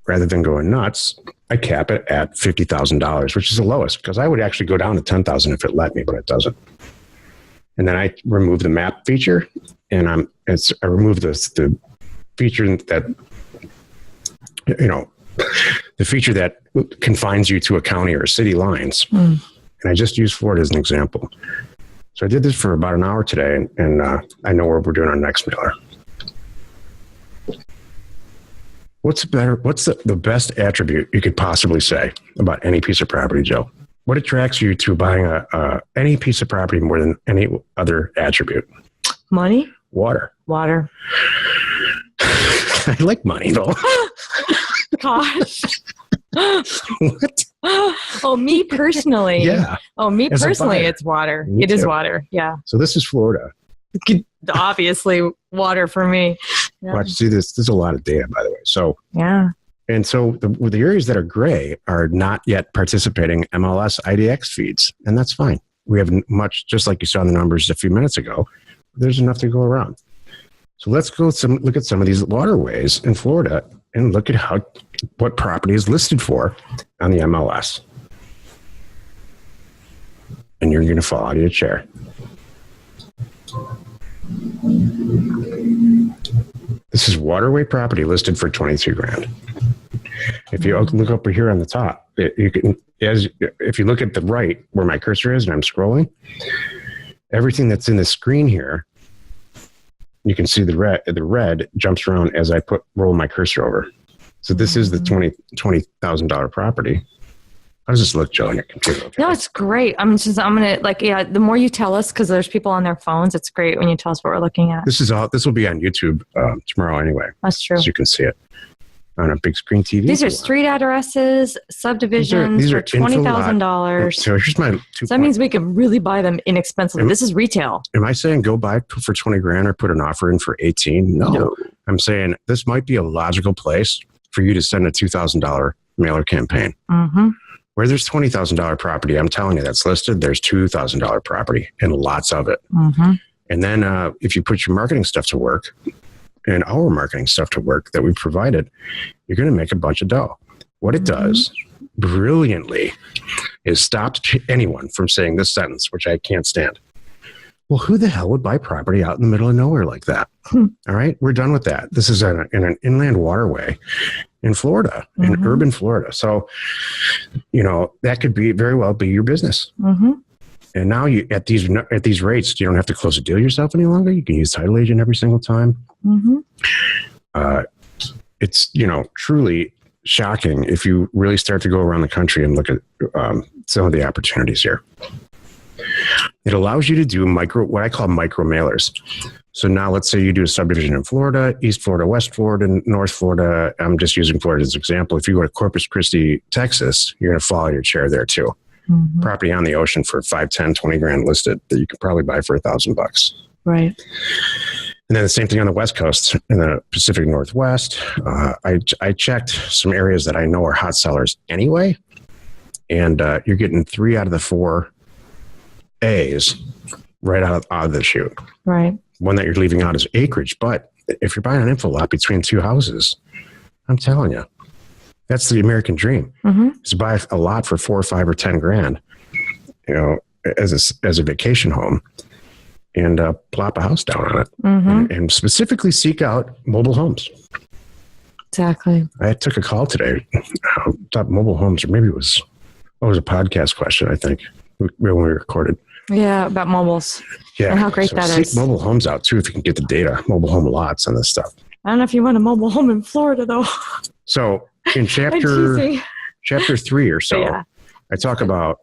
rather than going nuts, I cap it at $50,000, which is the lowest because I would actually go down to $10,000 if it let me, but it doesn't. And then I remove the map feature, and I remove the feature that, the feature that confines you to a county or city lines. And I just use Florida as an example. So I did this for about an hour today, and I know where we're doing our next mailer. What's the best attribute you could possibly say about any piece of property, Joe? What attracts you to buying any piece of property more than any other attribute? Money? Water. I like money, though. Gosh. What? Oh, me personally. Yeah. Oh, me personally, it's water. It is water. Yeah. So this is Florida. Obviously, water for me. Yeah. Watch, see this. There's a lot of data, by the way. So yeah. And so the areas that are gray are not yet participating MLS IDX feeds, and that's fine. We have much, just like you saw in the numbers a few minutes ago, there's enough to go around. So let's go look at some of these waterways in Florida and look at what property is listed for on the MLS. and you're going to fall out of your chair. This is waterway property listed for $23,000. If you look up here on the top, you can, if you look at the right where my cursor is and I'm scrolling, everything that's in the screen here, you can see the red jumps around as I roll my cursor over. So this is the $20,000 property. How does this look, Joe, on your computer? Okay. No, it's great. I'm going to the more you tell us, because there's people on their phones, it's great when you tell us what we're looking at. This will be on YouTube tomorrow anyway. That's true. So you can see it on a big screen TV. These are street addresses, subdivisions these are for $20,000. So here's my 2 So that means we can really buy them inexpensively. This is retail. Am I saying go buy for $20,000 or put an offer in for $18,000? No. I'm saying this might be a logical place for you to send a $2,000 mailer campaign. Mm-hmm. Where there's $20,000 property, I'm telling you that's listed, there's $2,000 property and lots of it. Mm-hmm. And then if you put your marketing stuff to work and our marketing stuff to work that we provided, you're going to make a bunch of dough. What it does brilliantly is stop anyone from saying this sentence, which I can't stand. Well, who the hell would buy property out in the middle of nowhere like that? All right, we're done with that. This is in an inland waterway in Florida, in urban Florida. So, that could very well be your business. Mm-hmm. And now at these rates, you don't have to close a deal yourself any longer. You can use title agent every single time. Mm-hmm. It's truly shocking if you really start to go around the country and look at some of the opportunities here. It allows you to do what I call micro mailers. So now let's say you do a subdivision in Florida, East Florida, West Florida, North Florida. I'm just using Florida as an example. If you go to Corpus Christi, Texas, you're going to fall out of your chair there too. Mm-hmm. Property on the ocean for $5, $10, $20,000 listed that you could probably buy for $1,000. Right. And then the same thing on the West Coast in the Pacific Northwest. I checked some areas that I know are hot sellers anyway. And you're getting 3 out of the 4 A's right out of the chute. Right. One that you're leaving out is acreage. But if you're buying an info lot between 2 houses, I'm telling you, that's the American dream. Mm-hmm. Is to buy a lot for $4 or $5 or $10,000, as a vacation home, and plop a house down on it, and specifically seek out mobile homes. Exactly. I took a call today about mobile homes, or maybe it was a podcast question, I think, when we recorded. Yeah, about mobiles. Yeah. And how great that seek is. Mobile homes out, too, if you can get the data, mobile home lots and this stuff. I don't know if you want a mobile home in Florida, though. So in chapter 3 or so, yeah. I talk about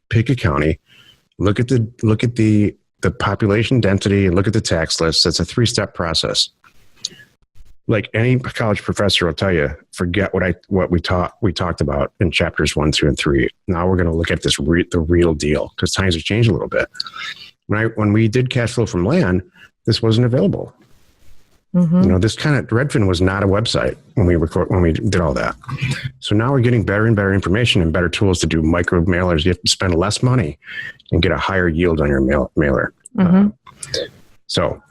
pick a county, look at the population density, and look at the tax list. It's a 3-step process. Like any college professor will tell you, forget what we talked about in chapters 1, 2, and 3. Now we're going to look at the real deal, because times have changed a little bit. When we did cash flow from land, this wasn't available. Mm-hmm. This kind of Redfin was not a website when we did all that. So now we're getting better and better information and better tools to do micro mailers. You have to spend less money and get a higher yield on your mailer. Mm-hmm. So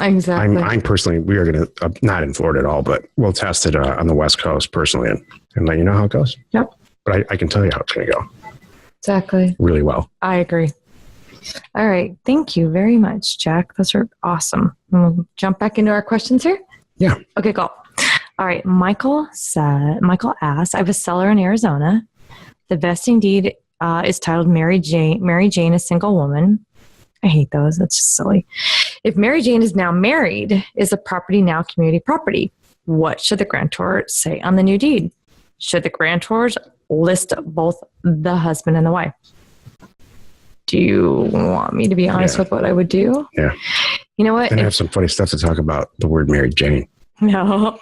exactly. I'm personally, we are going to, not in Florida at all, but we'll test it on the West Coast personally and let you know how it goes. Yep. But I can tell you how it's going to go. Exactly. Really well. I agree. All right. Thank you very much, Jack. Those are awesome. We'll jump back into our questions here. Yeah. Okay, go. All right. Michael asked, I have a seller in Arizona. The vesting deed is titled Mary Jane, a single woman. I hate those. That's just silly. If Mary Jane is now married, is the property now community property? What should the grantor say on the new deed? Should the grantors list both the husband and the wife? Do you want me to be honest with what I would do? Yeah. You know what? And I have some funny stuff to talk about the word Mary Jane. No.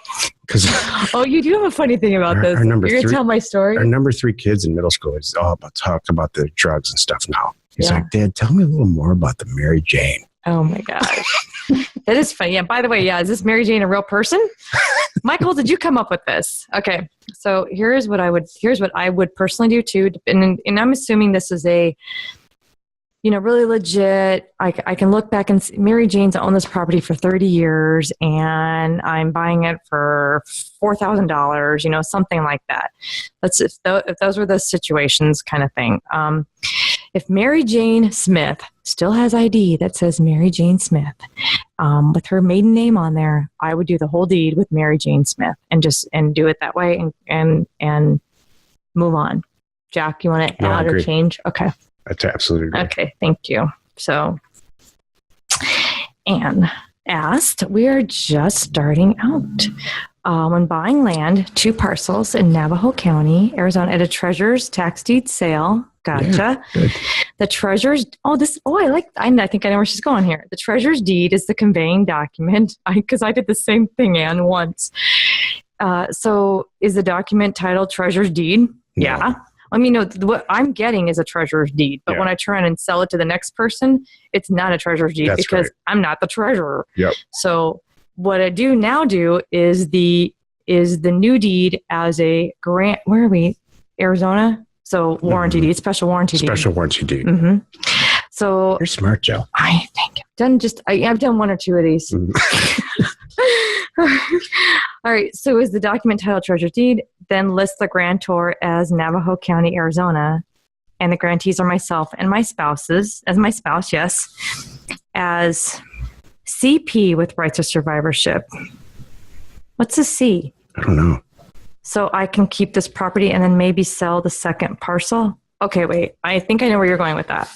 Oh, you do have a funny thing about this. You're going to tell my story? Our number 3 kids in middle school is all about talk about the drugs and stuff now. He's like, Dad, tell me a little more about the Mary Jane. Oh my gosh. That is funny. Yeah. By the way, is this Mary Jane a real person? Michael, did you come up with this? Okay. So here's what I would personally do too. And I'm assuming this is really legit. I can look back and see Mary Jane's owned this property for 30 years and I'm buying it for $4,000, something like that. If those were the situations kind of thing. If Mary Jane Smith still has ID that says Mary Jane Smith, with her maiden name on there, I would do the whole deed with Mary Jane Smith and do it that way and move on. Jack, you want to add or change? Okay. That's absolutely great. Okay, thank you. So, Anne asked, we are just starting out. When buying land, 2 parcels in Navajo County, Arizona, at a treasurer's tax deed sale. Gotcha. Yeah, the treasurer's, I think I know where she's going here. The treasurer's deed is the conveying document, because I did the same thing, Anne, once. So is the document titled treasurer's deed? No. Yeah. I mean, no, what I'm getting is a treasurer's deed, but when I try and sell it to the next person, it's not a treasurer's deed because I'm not the treasurer. Yep. So what I do now is the new deed as a grant. Where are we? Arizona. So warranty deed, special warranty deed. Special warranty deed. Mm-hmm. So you're smart, Joe. I think I've done 1 or 2 of these. Mm-hmm. All right. So is the document titled treasurer's deed? Then list the grantor as Navajo County, Arizona, and the grantees are myself and my spouses as my spouse. Yes, as CP with rights of survivorship. What's a C? I don't know. So I can keep this property and then maybe sell the second parcel. Okay, wait. I think I know where you're going with that.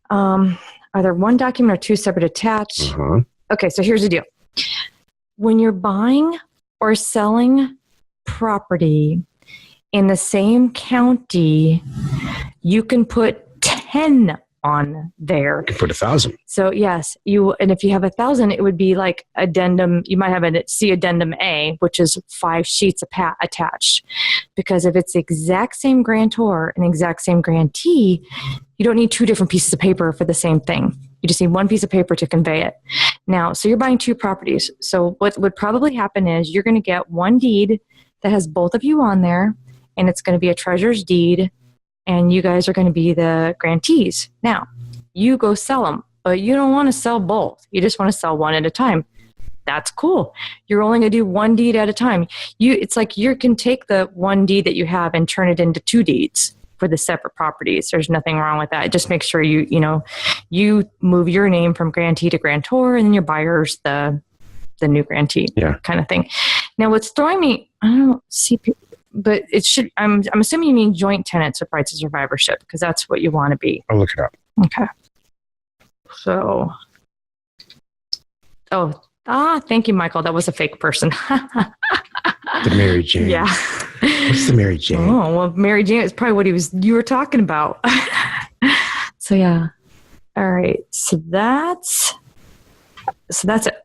Are there 1 document or 2 separate attached? Uh-huh. Okay, so here's the deal. When you're buying or selling property in the same county, you can put 10 on there. You can put 1,000. So yes, and if you have 1,000, it would be like addendum. You might have see addendum A, which is 5 sheets attached. Because if it's the exact same grantor and exact same grantee, you don't need 2 different pieces of paper for the same thing. You just need 1 piece of paper to convey it. Now, so you're buying 2 properties. So what would probably happen is you're going to get 1 deed that has both of you on there, and it's going to be a treasurer's deed, and you guys are going to be the grantees. Now, you go sell them, but you don't want to sell both. You just want to sell 1 at a time. That's cool. You're only going to do 1 deed at a time. It's like you can take the 1 deed that you have and turn it into 2 deeds for the separate properties. There's nothing wrong with that. Just make sure you move your name from grantee to grantor, and then your buyer's the new grantee, kind of thing. Now, what's throwing me, I don't see, but it should. I'm assuming you mean joint tenants with rights of survivorship, because that's what you want to be. I'll look it up. Okay. So, thank you, Michael. That was a fake person. The Mary Jane. Yeah. What's the Mary Jane? Oh, well, Mary Jane is probably what you were talking about. So, yeah. All right. So that's it.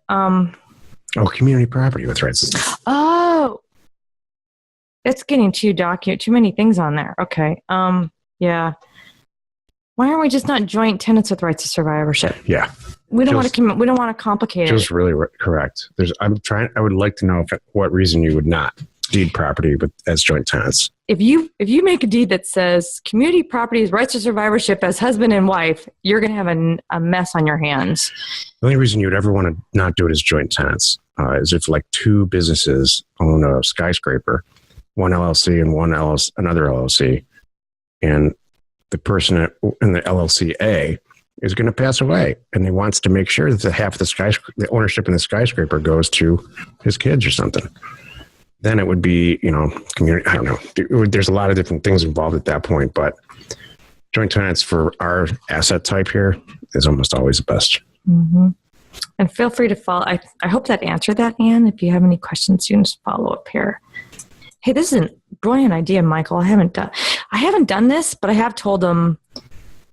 Community property with rights. Oh, it's getting too many things on there. Okay. Yeah. Why aren't we just not joint tenants with rights of survivorship? Yeah. We don't want to complicate it. Just really correct. I would like to know what reason you would not deed property as joint tenants. If you make a deed that says community properties, rights of survivorship as husband and wife, you're going to have a mess on your hands. The only reason you'd ever want to not do it as joint tenants is if like 2 businesses own a skyscraper, 1 LLC and another LLC, and the person in the LLC A is going to pass away, and he wants to make sure that the ownership in the skyscraper goes to his kids or something. Then it would be, community. I don't know. There's a lot of different things involved at that point, but joint tenants for our asset type here is almost always the best. Mm-hmm. And feel free to follow. I hope that answered that, Anne. If you have any questions, you can just follow up here. Hey, this is a brilliant idea, Michael. I haven't done this, but I have told them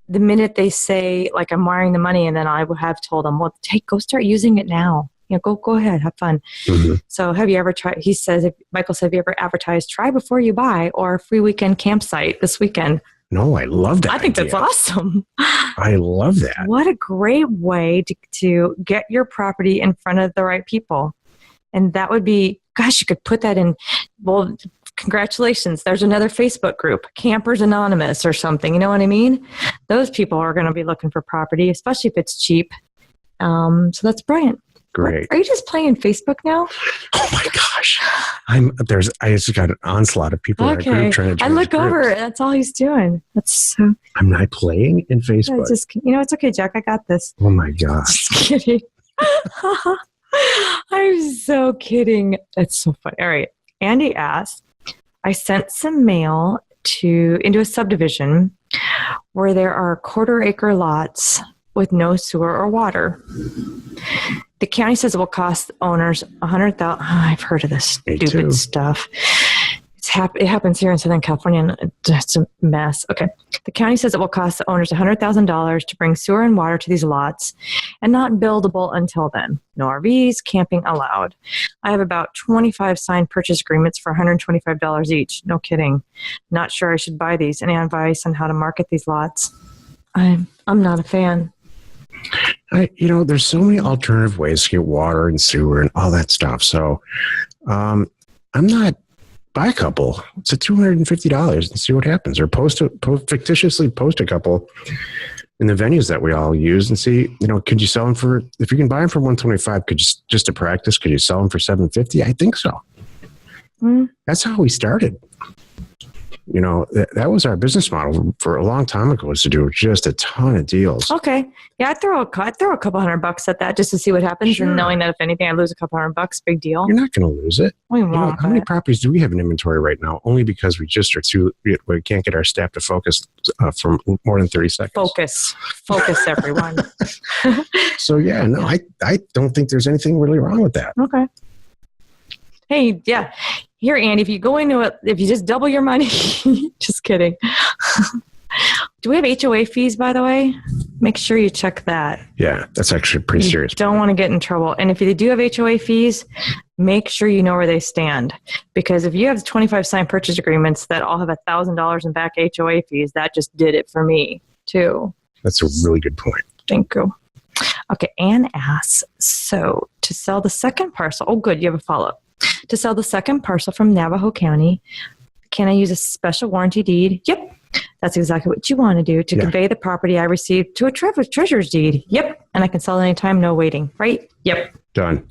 the minute they say, like, I'm wiring the money, and then I would have told them, well, go start using it now. Go ahead, have fun. Mm-hmm. So have you ever tried, Michael said, have you ever advertised, try before you buy, or a free weekend campsite this weekend? No, I love that. I think that's awesome. I love that. What a great way to get your property in front of the right people. And that would be, gosh, you could put that in, well, congratulations. There's another Facebook group, Campers Anonymous or something. You know what I mean? Those people are going to be looking for property, especially if it's cheap. So that's brilliant. Great. Are you just playing Facebook now? Oh my gosh. I just got an onslaught of people in our group trying to join. I look over. That's all he's doing. That's so. I'm not playing in Facebook. It's okay, Jack. I got this. Oh my gosh. Just kidding. I'm so kidding. That's so funny. All right. Andy asked, I sent some mail into a subdivision where there are 1/4-acre lots with no sewer or water. The county says it will cost owners $100,000. I've heard of this stupid stuff. It happens here in Southern California, and it's a mess. Okay. The county says it will cost the owners $100,000 to bring sewer and water to these lots and not buildable until then. No RVs, camping allowed. I have about 25 signed purchase agreements for $125 each. No kidding. Not sure I should buy these. Any advice on how to market these lots? I'm not a fan. There's so many alternative ways to get water and sewer and all that stuff. So I'm not. Buy a couple. It's at $250 and see what happens. Or fictitiously post a couple in the venues that we all use and see, could you sell them for, if you can buy them for $125, could you, just to practice, could you sell them for $750? I think so. That's how we started. That was our business model for a long time ago, was to do just a ton of deals. Okay. Yeah, I'd throw a couple $100 at that just to see what happens. Sure. And knowing that if anything, I lose a couple $100, big deal. You're not going to lose it. How many properties do we have in inventory right now? Only because we can't get our staff to focus for more than 30 seconds. Focus everyone. So yeah, no, I don't think there's anything really wrong with that. Okay. Hey, yeah. Here, Andy, if you just double your money, just kidding. Do we have HOA fees, by the way? Make sure you check that. Yeah, that's actually pretty serious. You don't want to get in trouble. And if you do have HOA fees, make sure you know where they stand. Because if you have 25 signed purchase agreements that all have $1,000 in back HOA fees, that just did it for me, too. That's a really good point. Thank you. Okay, Anne asks, so to sell the second parcel, oh, good, you have a follow-up. To sell the second parcel from Navajo County, can I use a special warranty deed? Yep. That's exactly what you want to do to convey the property I received to a treasurer's deed. Yep. And I can sell anytime, no waiting. Right? Yep. Done.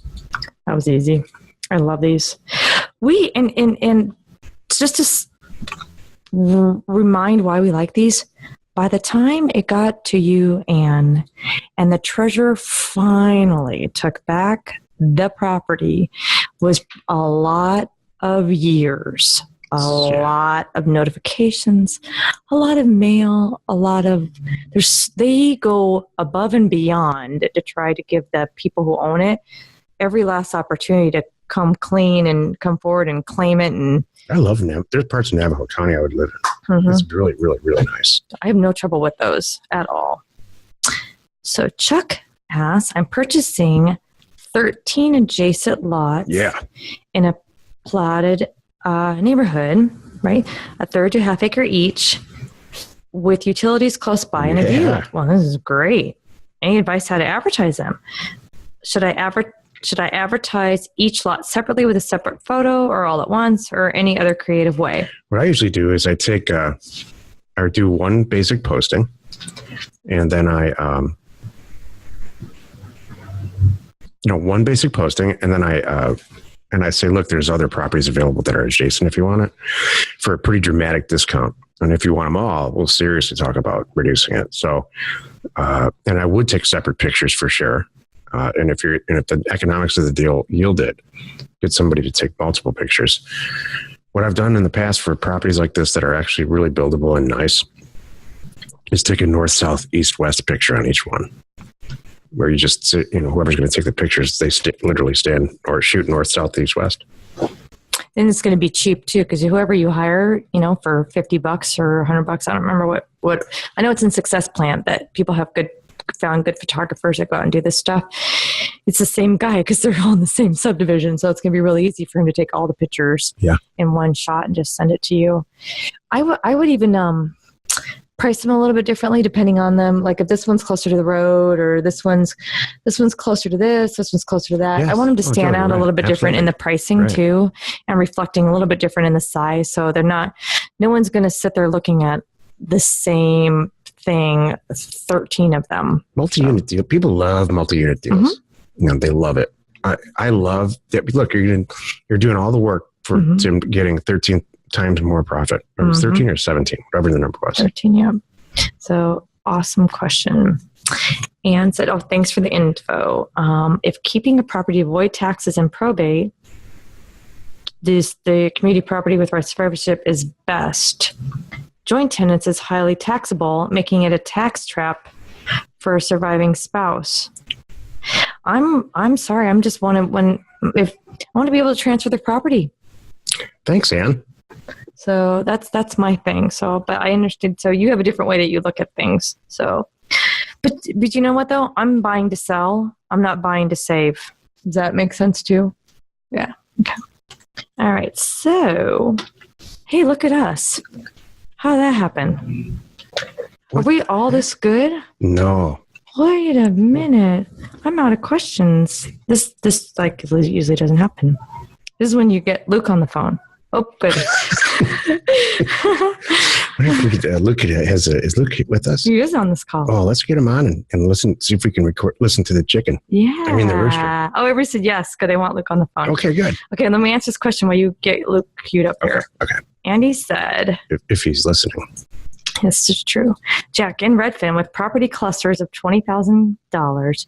That was easy. I love these. And just to remind why we like these, by the time it got to you, Anne, and the treasurer finally took back the property, was a lot of years, lot of notifications, a lot of mail, they go above and beyond to try to give the people who own it every last opportunity to come clean and come forward and claim it. And I love there's parts of Navajo County I would live in. Mm-hmm. It's really, really, really nice. I have no trouble with those at all. So Chuck asks, I'm purchasing 13 adjacent lots in a plotted neighborhood, right? 1/3 to 1/2 acre each with utilities close by and a view. Well, this is great. Any advice how to advertise them? Should I advertise each lot separately with a separate photo or all at once or any other creative way? What I usually do is I do one basic posting and then one basic posting, and then I say, look, there's other properties available that are adjacent if you want it for a pretty dramatic discount. And if you want them all, we'll seriously talk about reducing it. So, and I would take separate pictures for sure. And if the economics of the deal yield it, get somebody to take multiple pictures. What I've done in the past for properties like this that are actually really buildable and nice is take a north, south, east, west picture on each one. Where you just sit, whoever's going to take the pictures, they literally stand or shoot north, south, east, west. And it's going to be cheap too, because whoever you hire, for $50 or $100, I don't remember what. I know it's in Success Plan that people have found good photographers that go out and do this stuff. It's the same guy because they're all in the same subdivision, so it's going to be really easy for him to take all the pictures in one shot and just send it to you. I would even price them a little bit differently depending on them. Like if this one's closer to the road, or this one's closer to this one's closer to that. Yes. I want them to stand out a little bit different in the pricing too, and reflecting a little bit different in the size. So no one's going to sit there looking at the same thing, 13 of them. Multi-unit deal. People love multi-unit deals. They love it. I love that. Look, you're doing all the work for getting 13 times more profit. Or it was 13 or 17, whatever the number was. 13, yeah. So awesome question. Anne said, thanks for the info. If keeping a property to avoid taxes and probate, the community property with survivorship is best. Joint tenants is highly taxable, making it a tax trap for a surviving spouse. I'm sorry. I just want to be able to transfer the property. Thanks, Anne. So that's my thing. So, but I understood. So you have a different way that you look at things. So, but you know what though? I'm buying to sell. I'm not buying to save. Does that make sense too? Yeah. Okay. All right. So, hey, look at us. How did that happen? Are we all this good? No. Wait a minute. I'm out of questions. This usually doesn't happen. This is when you get Luke on the phone. Oh, good. What if we could look at it? Is Luke with us? He is on this call. Oh, let's get him on and listen. See if we can listen to the chicken. Yeah. I mean the rooster. Oh, everybody said yes. Good. I want Luke on the phone. Okay, good. Okay, let me answer this question while you get Luke queued up here. Okay. Andy said, if he's listening. This is true. Jack, in Redfin, with property clusters of $20,000,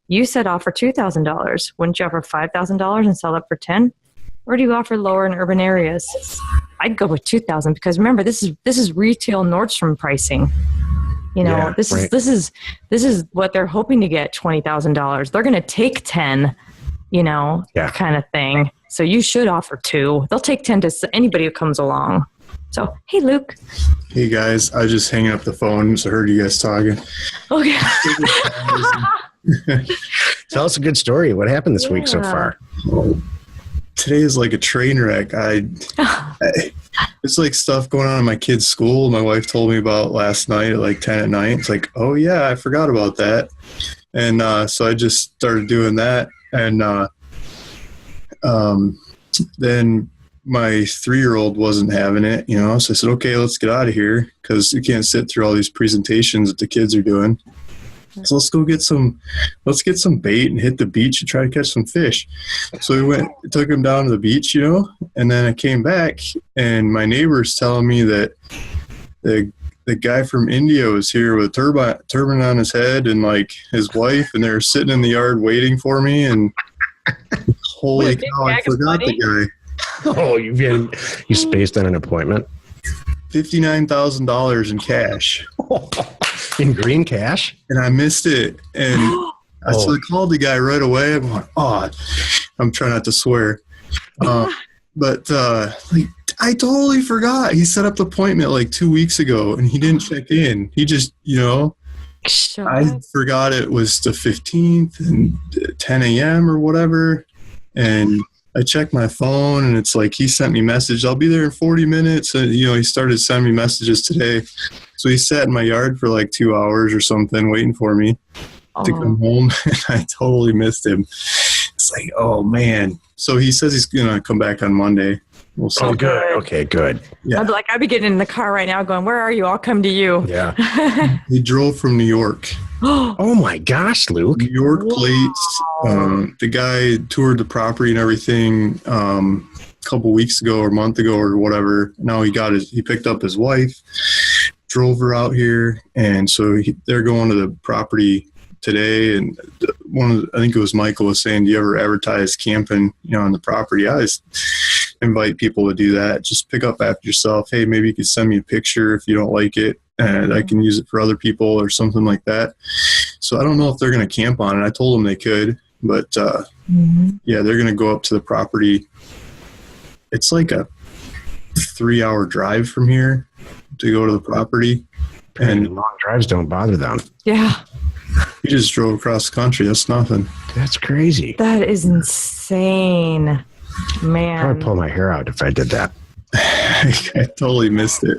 you said offer $2,000. Wouldn't you offer $5,000 and sell it for $10,000? Or do you offer lower in urban areas? I'd go with $2,000 because remember, this is retail Nordstrom pricing. This is what they're hoping to get, $20,000. They're going to take 10, kind of thing. So you should offer 2. They'll take 10 to anybody who comes along. So, hey, Luke. Hey, guys. I was just hanging up the phone, so I heard you guys talking. Okay. Tell us a good story. What happened this week so far? Today is like a train wreck. It's like stuff going on in my kid's school. My wife told me about last night at like 10 at night. It's like, oh, yeah, I forgot about that. And so I just started doing that. And then my 3-year-old wasn't having it, so I said, okay, let's get out of here because you can't sit through all these presentations that the kids are doing. So let's get some bait and hit the beach and try to catch some fish. So we took him down to the beach, and then I came back and my neighbor's telling me that the guy from India was here with a turban on his head and like his wife, and they were sitting in the yard waiting for me. And holy cow, I forgot the guy. Oh, you spaced on an appointment? $59,000 in cash. In green cash? And I missed it. And so I called the guy right away. I'm going, I'm trying not to swear. But I totally forgot. He set up the appointment like 2 weeks ago and he didn't check in. He just, I forgot it was the 15th and 10 a.m. or whatever. And I checked my phone and it's like he sent me a message. I'll be there in 40 minutes. And, he started sending me messages today. So he sat in my yard for like 2 hours or something waiting for me to come home. And I totally missed him. It's like, oh, man. So he says he's going to come back on Monday. We'll see. Oh, good. Okay, good. Yeah. I'd be getting in the car right now going, where are you? I'll come to you. Yeah. He drove from New York. Oh, my gosh, Luke. New York plates. The guy toured the property and everything a couple weeks ago or a month ago or whatever. Now he picked up his wife, drove her out here. And so they're going to the property today. And I think it was Michael was saying, do you ever advertise camping, on the property? I just invite people to do that. Just pick up after yourself. Hey, maybe you could send me a picture if you don't like it and I can use it for other people or something like that. So I don't know if they're going to camp on it. I told them they could, but yeah, they're going to go up to the property. It's like a 3-hour drive from here to go to the property. And long drives don't bother them. Yeah. He just drove across the country. That's nothing. That's crazy. That is insane, man. I would pull my hair out if I did that. I totally missed it.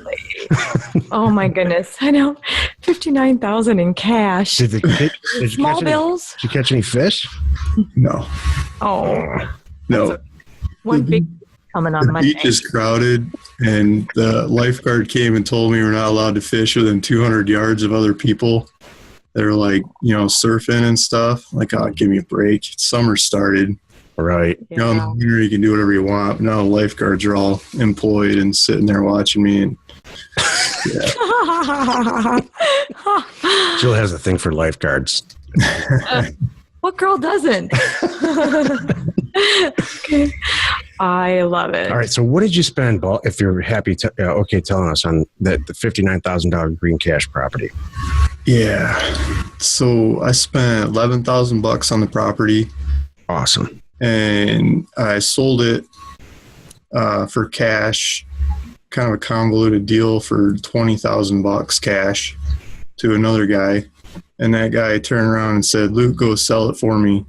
Oh my goodness. I know. 59,000 in cash. Did you Small bills. Did you catch any fish? No. Oh. No. One big coming on the Monday. beach is crowded, and the lifeguard came and told me we're not allowed to fish within 200 yards of other people. They're like, surfing and stuff. Like, oh, give me a break. Summer started. Right. Yeah. In the winter, you can do whatever you want. Now the lifeguards are all employed and sitting there watching me. And Jill has a thing for lifeguards. What girl doesn't? Okay. I love it. All right. So what did you spend, if you're happy telling us on the $59,000 green cash property? Yeah. So I spent $11,000 on the property. Awesome. And I sold it for cash, kind of a convoluted deal for $20,000 cash to another guy. And that guy turned around and said, Luke, go sell it for me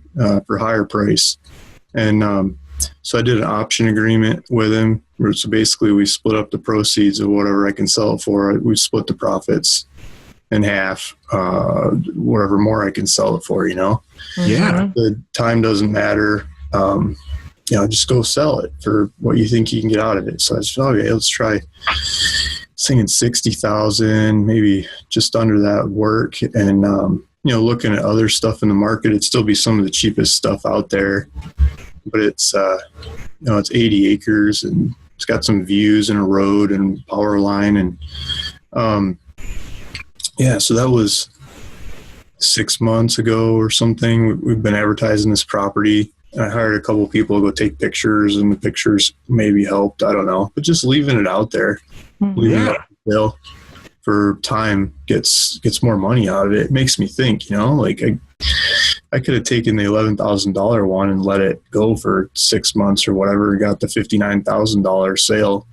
for higher price. And so I did an option agreement with him. So basically we split up the proceeds of whatever I can sell it for. We split the profits in half, whatever more I can sell it for, Yeah. The time doesn't matter. Just go sell it for what you think you can get out of it. So I said, okay, let's try singing 60,000, maybe just under that would work. And, looking at other stuff in the market, it'd still be some of the cheapest stuff out there, but it's, it's 80 acres and it's got some views and a road and power line. And, so that was 6 months ago or something. We've been advertising this property. I hired a couple of people to go take pictures, and the pictures maybe helped. I don't know, but just leaving it out there, leaving it out there for time gets more money out of it. It makes me think, like I could have taken the $11,000 one and let it go for 6 months or whatever, and got the $59,000 sale.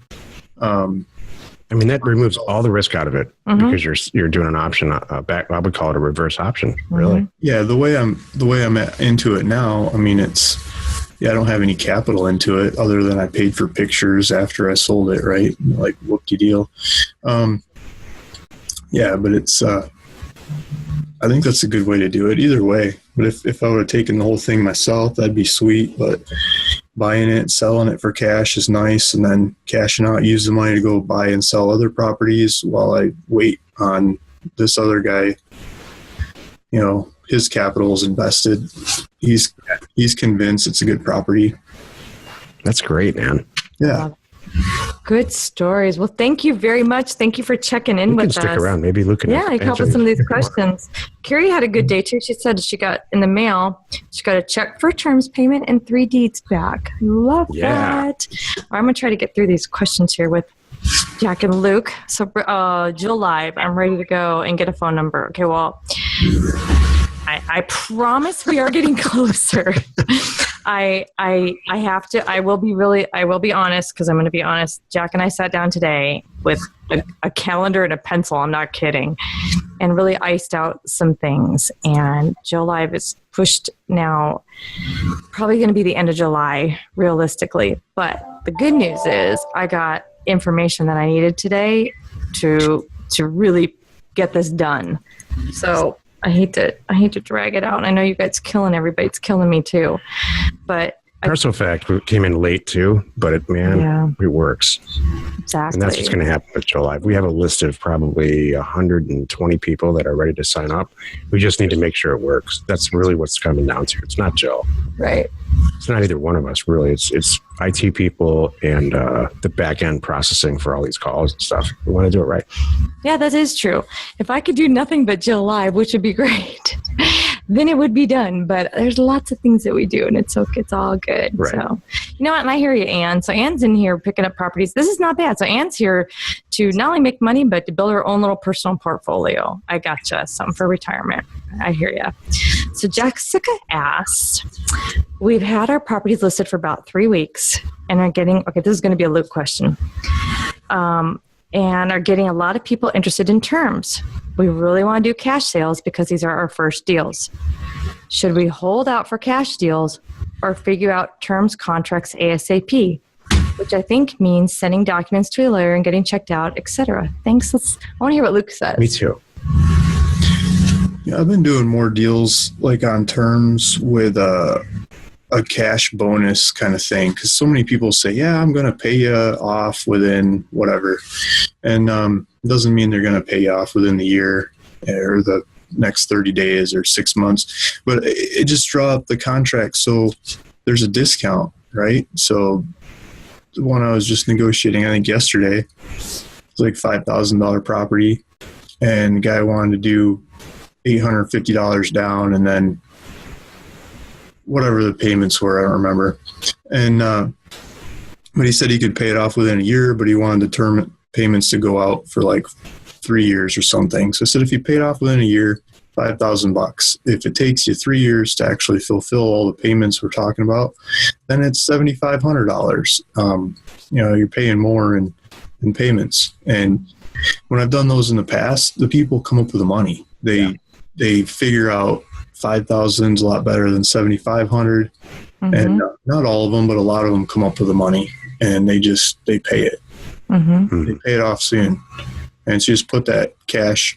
That removes all the risk out of it because you're doing an option back. I would call it a reverse option, really. Yeah, the way I'm into it now. I don't have any capital into it other than I paid for pictures after I sold it. Right, like whoop-de-deal. But it's. I think that's a good way to do it. Either way, but if I would have taken the whole thing myself, that'd be sweet. But buying it, selling it for cash is nice, and then cashing out, use the money to go buy and sell other properties while I wait on this other guy. His capital is invested. He's convinced it's a good property. That's great, man. Yeah. Good stories. Well, thank you very much. Thank you for checking in with us. Stick around. Maybe Luke can you can help with some of these questions. Carrie had a good day too. She said she got in the mail. She got a check for terms payment and 3 deeds back. Love that. I'm going to try to get through these questions here with Jack and Luke. So Jill Live, I'm ready to go and get a phone number. Okay, well, I promise we are getting closer. I will be honest, because I'm going to be honest. Jack and I sat down today with a calendar and a pencil. I'm not kidding. And really iced out some things. And Jill Live is pushed now, probably going to be the end of July, realistically. But the good news is I got information that I needed today to really get this done. So I hate to drag it out. I know you guys killing everybody. It's killing me too. But Parcel fact came in late too, but it works. Exactly. And that's what's going to happen with Joe Live. We have a list of probably 120 people that are ready to sign up. We just need to make sure it works. That's really what's coming down to. It's not Joe. Right. It's not either one of us, really. It's IT people and the back end processing for all these calls and stuff. We want to do it right. Yeah, that is true. If I could do nothing but Jill Live, which would be great, then it would be done. But there's lots of things that we do, and it's all good. Right. So, you know what? And I hear you, Ann. So Ann's in here picking up properties. This is not bad. So Ann's here to not only make money, but to build her own little personal portfolio. I gotcha. Something for retirement. I hear you. So Jessica asked, we've had our properties listed for about 3 weeks and are getting, this is going to be a Luke question, and are getting a lot of people interested in terms. We really want to do cash sales because these are our first deals. Should we hold out for cash deals or figure out terms contracts ASAP? which I think means sending documents to a lawyer and getting checked out, etc. Thanks. I want to hear what Luke says. Me too. Yeah, I've been doing more deals like on terms with a cash bonus kind of thing, because so many people say, yeah, I'm going to pay you off within whatever. And it doesn't mean they're going to pay you off within the year or the next 30 days or 6 months, but it just draw up the contract so there's a discount, right? So the one I was just negotiating, I think yesterday, was like $5,000 property, and the guy wanted to do $850 down, and then whatever the payments were, I don't remember. And but he said he could pay it off within a year, but he wanted the term payments to go out for like 3 years or something. So I said, if you pay it off within a year, $5,000. If it takes you 3 years to actually fulfill all the payments we're talking about, then it's $7,500. You're paying more in payments. And when I've done those in the past, the people come up with the money. They figure out 5,000 is a lot better than 7,500. Mm-hmm. And not all of them, but a lot of them come up with the money, and they pay it. Mm-hmm. They pay it off soon. And so just put that cash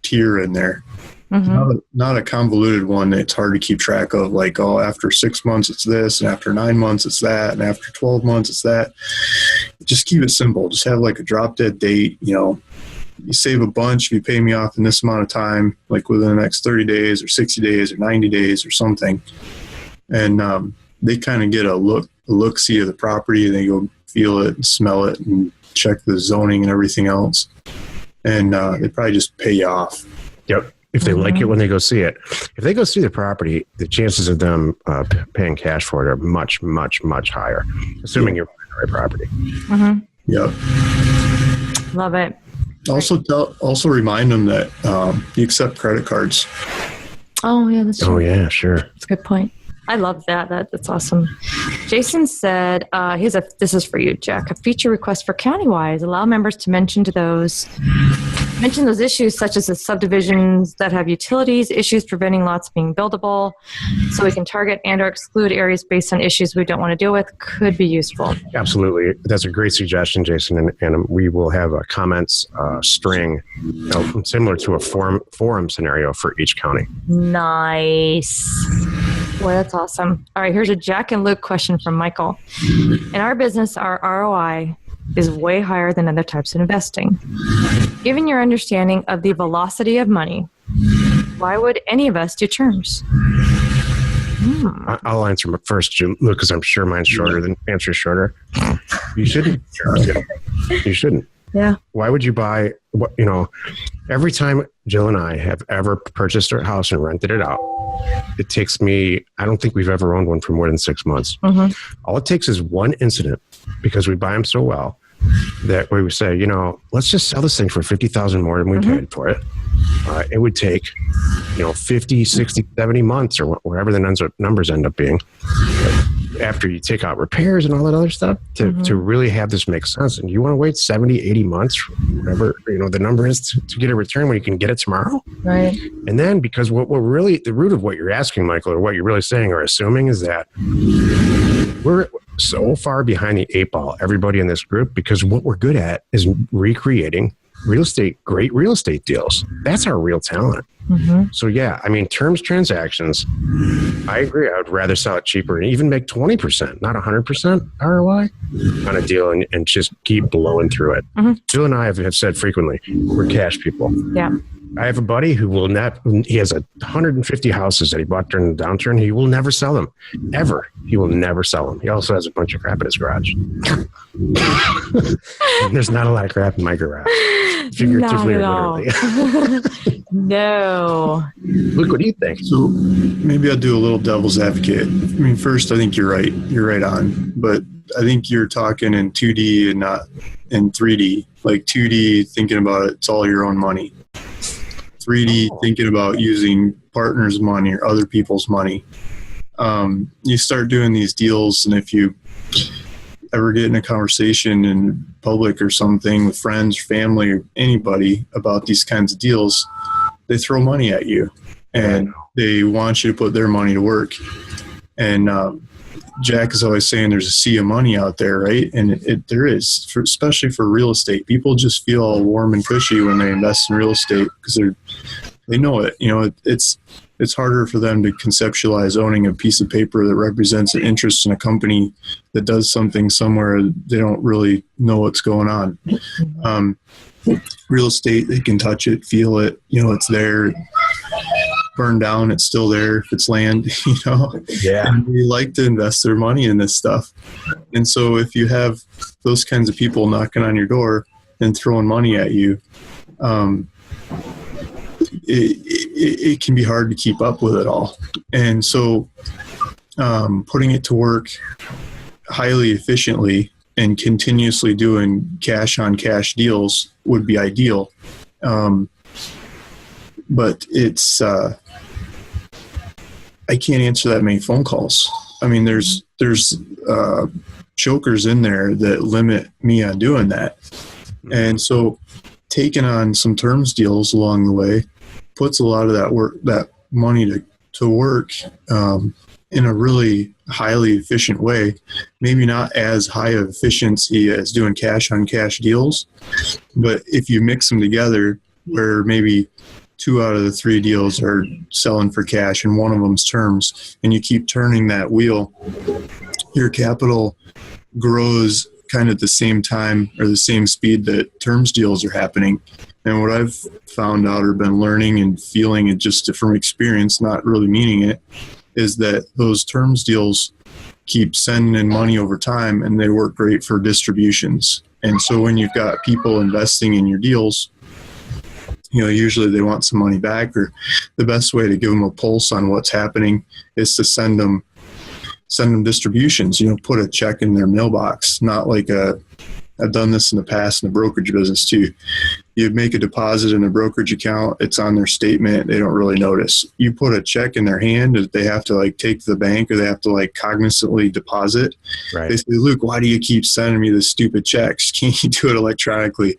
tier in there. Mm-hmm. Not a convoluted one that it's hard to keep track of, like, oh, after 6 months it's this, and after 9 months it's that, and after 12 months it's that. Just keep it simple. Just have like a drop dead date. You save a bunch if you pay me off in this amount of time, like within the next 30 days or 60 days or 90 days or something. And they kind of get a look-see of the property, and they go feel it and smell it and check the zoning and everything else. And they probably just pay you off. Yep. If they like it when they go see it. If they go see the property, the chances of them paying cash for it are much, much, much higher, assuming you're buying the right property. Mm-hmm. Yep. Love it. Also remind them that you accept credit cards. Oh, yeah, that's true. Oh, yeah, sure. That's a good point. I love that. That's awesome. Jason said, this is for you, Jack, a feature request for Countywise. Allow members to mention those issues, such as the subdivisions that have utilities, issues preventing lots being buildable, so we can target and or exclude areas based on issues we don't want to deal with. Could be useful. Absolutely. That's a great suggestion, Jason. And we will have a comments string similar to a forum scenario for each county. Nice. Boy, that's awesome. All right, here's a Jack and Luke question from Michael. In our business, our ROI is way higher than other types of investing. Given your understanding of the velocity of money, why would any of us do terms? I'll answer first, Luke, because I'm sure mine's shorter. The answer is shorter. You shouldn't. You shouldn't. Yeah. Why would you buy, every time Jill and I have ever purchased a house and rented it out, it takes me, I don't think we've ever owned one for more than 6 months. Mm-hmm. All it takes is one incident, because we buy them so well, that we would say, let's just sell this thing for $50,000 more than we paid for it. It would take, 50, 60, 70 months or whatever the numbers end up being, after you take out repairs and all that other stuff to really have this make sense. And you want to wait 70, 80 months, whatever, the number is to get a return when you can get it tomorrow. Right. And then, because what really, the root of what you're asking, Michael, or what you're really saying or assuming, is that we're so far behind the 8 ball, everybody in this group, because what we're good at is recreating great real estate deals. That's our real talent. Mm-hmm. So yeah, terms transactions, I agree. I would rather sell it cheaper and even make 20%, not 100% ROI on a deal, and just keep blowing through it. Mm-hmm. Jill and I have said frequently, we're cash people. Yeah. I have a buddy who he has 150 houses that he bought during the downturn. He will never sell them, ever. He will never sell them. He also has a bunch of crap in his garage. There's not a lot of crap in my garage. Figuratively or literally. No. Luke, what do you think? So maybe I'll do a little devil's advocate. First, I think you're right. You're right on. But I think you're talking in 2D and not in 3D. Like 2D, thinking about it, it's all your own money. 3D, thinking about using partners' money or other people's money. You start doing these deals, and if you ever get in a conversation in public or something with friends, family, or anybody about these kinds of deals, they throw money at you, and they want you to put their money to work. And Jack is always saying there's a sea of money out there, right? And there is, especially for real estate. People just feel all warm and cushy when they invest in real estate because they know it. It's harder for them to conceptualize owning a piece of paper that represents an interest in a company that does something somewhere they don't really know what's going on. Real estate, they can touch it, feel it, it's there. Burned down, it's still there if it's land, Yeah. And they like to invest their money in this stuff. And so if you have those kinds of people knocking on your door and throwing money at you, it can be hard to keep up with it all. And so putting it to work highly efficiently and continuously doing cash on cash deals would be ideal. But it's, I can't answer that many phone calls. I mean, there's chokers in there that limit me on doing that. And so taking on some terms deals along the way puts a lot of that money to work in a really highly efficient way. Maybe not as high of efficiency as doing cash on cash deals, but if you mix them together where maybe 2 out of the 3 deals are selling for cash and one of them's terms, and you keep turning that wheel, your capital grows kind of at the same time or the same speed that terms deals are happening. And what I've found out or been learning and feeling it just from experience, not really meaning it, is that those terms deals keep sending in money over time and they work great for distributions. And so when you've got people investing in your deals, usually they want some money back, or the best way to give them a pulse on what's happening is to send them distributions, put a check in their mailbox, not like I've done this in the past in the brokerage business too. You make a deposit in a brokerage account, it's on their statement, they don't really notice. You put a check in their hand that they have to take to the bank, or they have to cognizantly deposit. Right. They say, Luke, why do you keep sending me this stupid checks? Can't you do it electronically?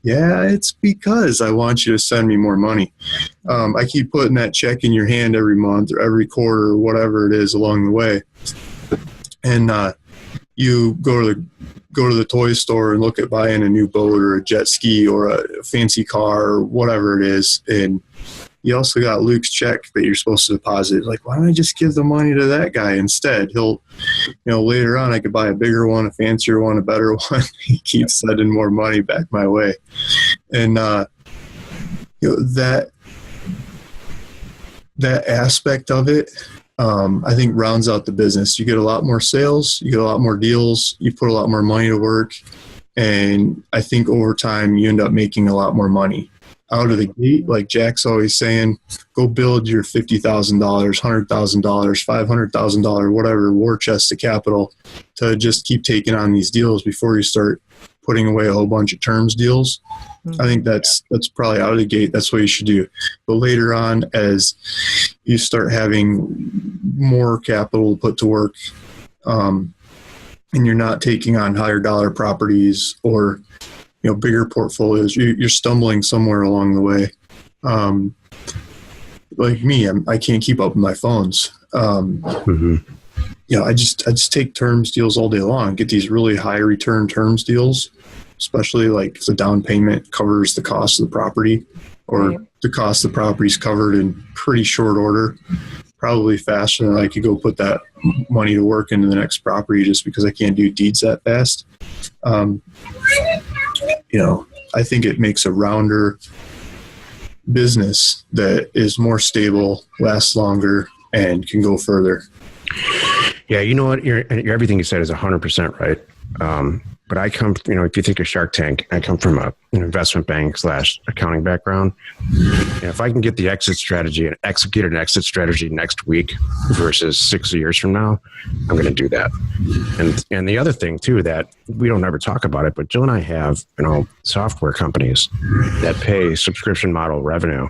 Yeah, it's because I want you to send me more money. I keep putting that check in your hand every month or every quarter or whatever it is along the way. And you go to the toy store and look at buying a new boat or a jet ski or a fancy car or whatever it is. And you also got Luke's check that you're supposed to deposit. Why don't I just give the money to that guy instead? He'll, later on I could buy a bigger one, a fancier one, a better one. He keeps sending more money back my way. And, that aspect of it, I think rounds out the business. You get a lot more sales, you get a lot more deals, you put a lot more money to work. And I think over time you end up making a lot more money. Out of the gate, like Jack's always saying, go build your $50,000, $100,000, $500,000, whatever war chest of capital to just keep taking on these deals before you start putting away a whole bunch of terms deals. I think that's probably out of the gate. That's what you should do. But later on, as you start having more capital put to work, and you're not taking on higher dollar properties or bigger portfolios, you're stumbling somewhere along the way. Like me, I can't keep up with my phones. I just take terms deals all day long. Get these really high return terms deals, especially if the down payment covers the cost of the property, or the cost of the property is covered in pretty short order, probably faster than I could go put that money to work into the next property just because I can't do deeds that fast. I think it makes a rounder business that is more stable, lasts longer, and can go further. Yeah, you know what? Everything you said is 100% right. But I come, if you think of Shark Tank, I come from an investment bank / accounting background. And if I can get the exit strategy and execute an exit strategy next week versus 6 years from now, I'm going to do that. And the other thing too, that we don't ever talk about it, but Jill and I have, software companies that pay subscription model revenue.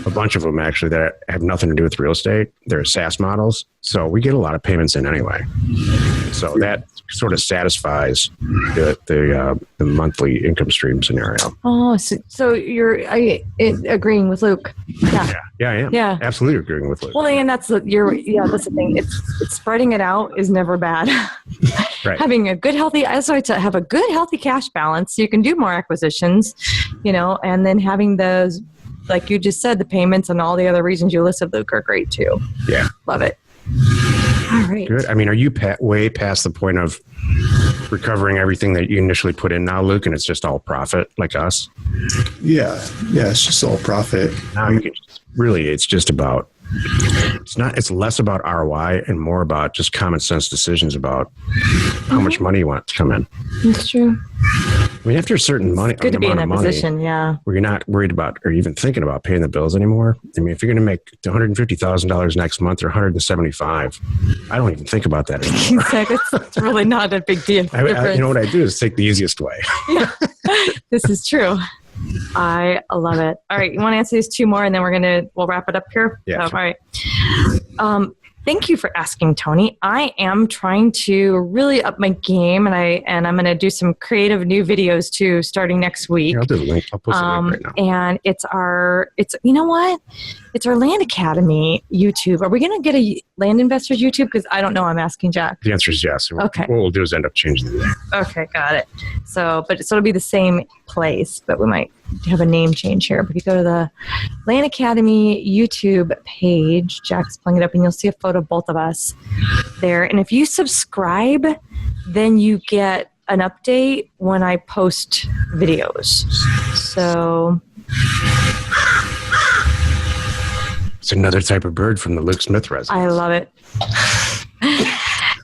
A bunch of them actually that have nothing to do with real estate. They're SaaS models. So we get a lot of payments in anyway. So that sort of satisfies the monthly income stream scenario. Oh, so you're agreeing with Luke? Yeah. Yeah, I am. Yeah, absolutely agreeing with Luke. Well, and that's the thing. It's spreading it out is never bad. Right. Having a good, healthy, to have a good, healthy cash balance, so you can do more acquisitions, and then having those, like you just said, the payments and all the other reasons you listed, Luke, are great too. Yeah, love it. All right. Good. I mean, are you way past the point of recovering everything that you initially put in now, Luke, and it's just all profit like us? Yeah, it's just all profit. Now you can it's just about, it's less about ROI and more about just common sense decisions about how much money you want to come in. That's true. I mean, after a certain money, it's good to be in that position, yeah. Where you're not worried about or even thinking about paying the bills anymore. I mean, if you're going to make $150,000 next month or $175,000, I don't even think about that anymore. Exactly. It's really not a big deal. You know what I do is take the easiest way. Yeah. This is true. I love it. All right, you want to answer these two more, and then we'll wrap it up here. Yeah. All right. Thank you for asking, Tony. I am trying to really up my game, and I'm going to do some creative new videos too, starting next week. Yeah, I'll do the link. I'll post the link right now. And it's our Land Academy YouTube. Are we going to get a Land Investors YouTube? Because I don't know. I'm asking Jack. The answer is yes. Okay. What we'll do is end up changing the name. Okay, got it. So it'll be the same place, but we might have a name change here. But if you go to the Land Academy YouTube page, Jack's pulling it up, and you'll see a photo of both of us there. And if you subscribe, then you get an update when I post videos. So it's another type of bird from the Luke Smith residence. I love it.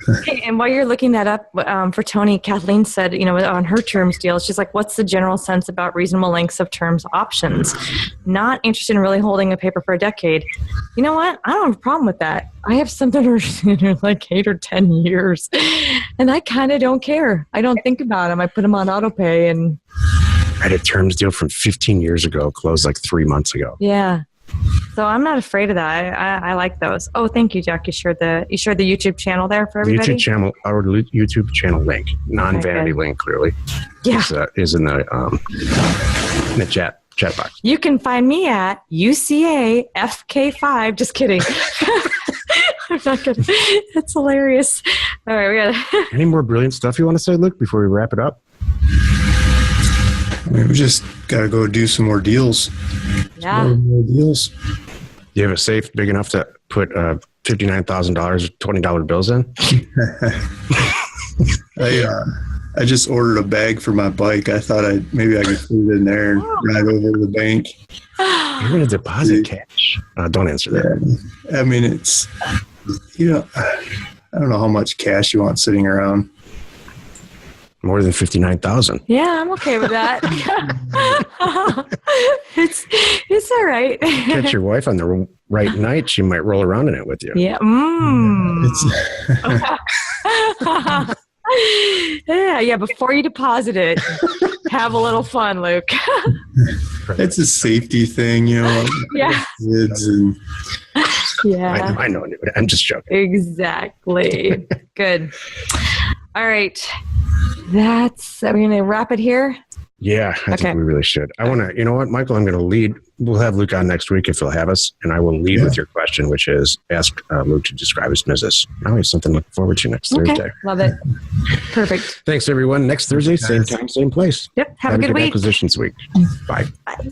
Okay, and while you're looking that up for Tony, Kathleen said, on her terms deal, she's like, what's the general sense about reasonable lengths of terms options? Not interested in really holding a paper for a decade. You know what? I don't have a problem with that. I have some that are like 8 or 10 years, and I kind of don't care. I don't think about them. I put them on auto pay. And I had a terms deal from 15 years ago, closed like 3 months ago. Yeah. So I'm not afraid of that. I like those. Oh, thank you, Jack. You shared the YouTube channel there for everybody? Our YouTube channel link, non-vanity link, clearly. Yeah. Is in the chat box. You can find me at UCAFK5. Just kidding. I'm not gonna. That's hilarious. All right, we got. Any more brilliant stuff you want to say, Luke, before we wrap it up? We just got to go do some more deals. Yeah. More deals. You have a safe big enough to put $59,000 $20 bills in? I just ordered a bag for my bike. I thought maybe I could put it in there and drive over to the bank. You're going to deposit cash. Don't answer that. Yeah. I mean, it's, I don't know how much cash you want sitting around. More than 59,000. Yeah, I'm okay with that. It's all right. Catch your wife on the right night, she might roll around in it with you. Yeah. Yeah. Before you deposit it, have a little fun, Luke. It's a safety thing, Yeah. Kids and yeah. I know. I'm just joking. Exactly. Good. All right. Are we going to wrap it here? Yeah, I think we really should. I want to, you know what, Michael, I'm going to lead. We'll have Luke on next week if he'll have us, and I will lead with your question, which is ask Luke to describe his business. Now we have something to look forward to next Thursday. Love it. Perfect. Thanks, everyone. Next Thursday, same time, same place. Yep. Have a good week. Acquisitions week. Bye. Bye.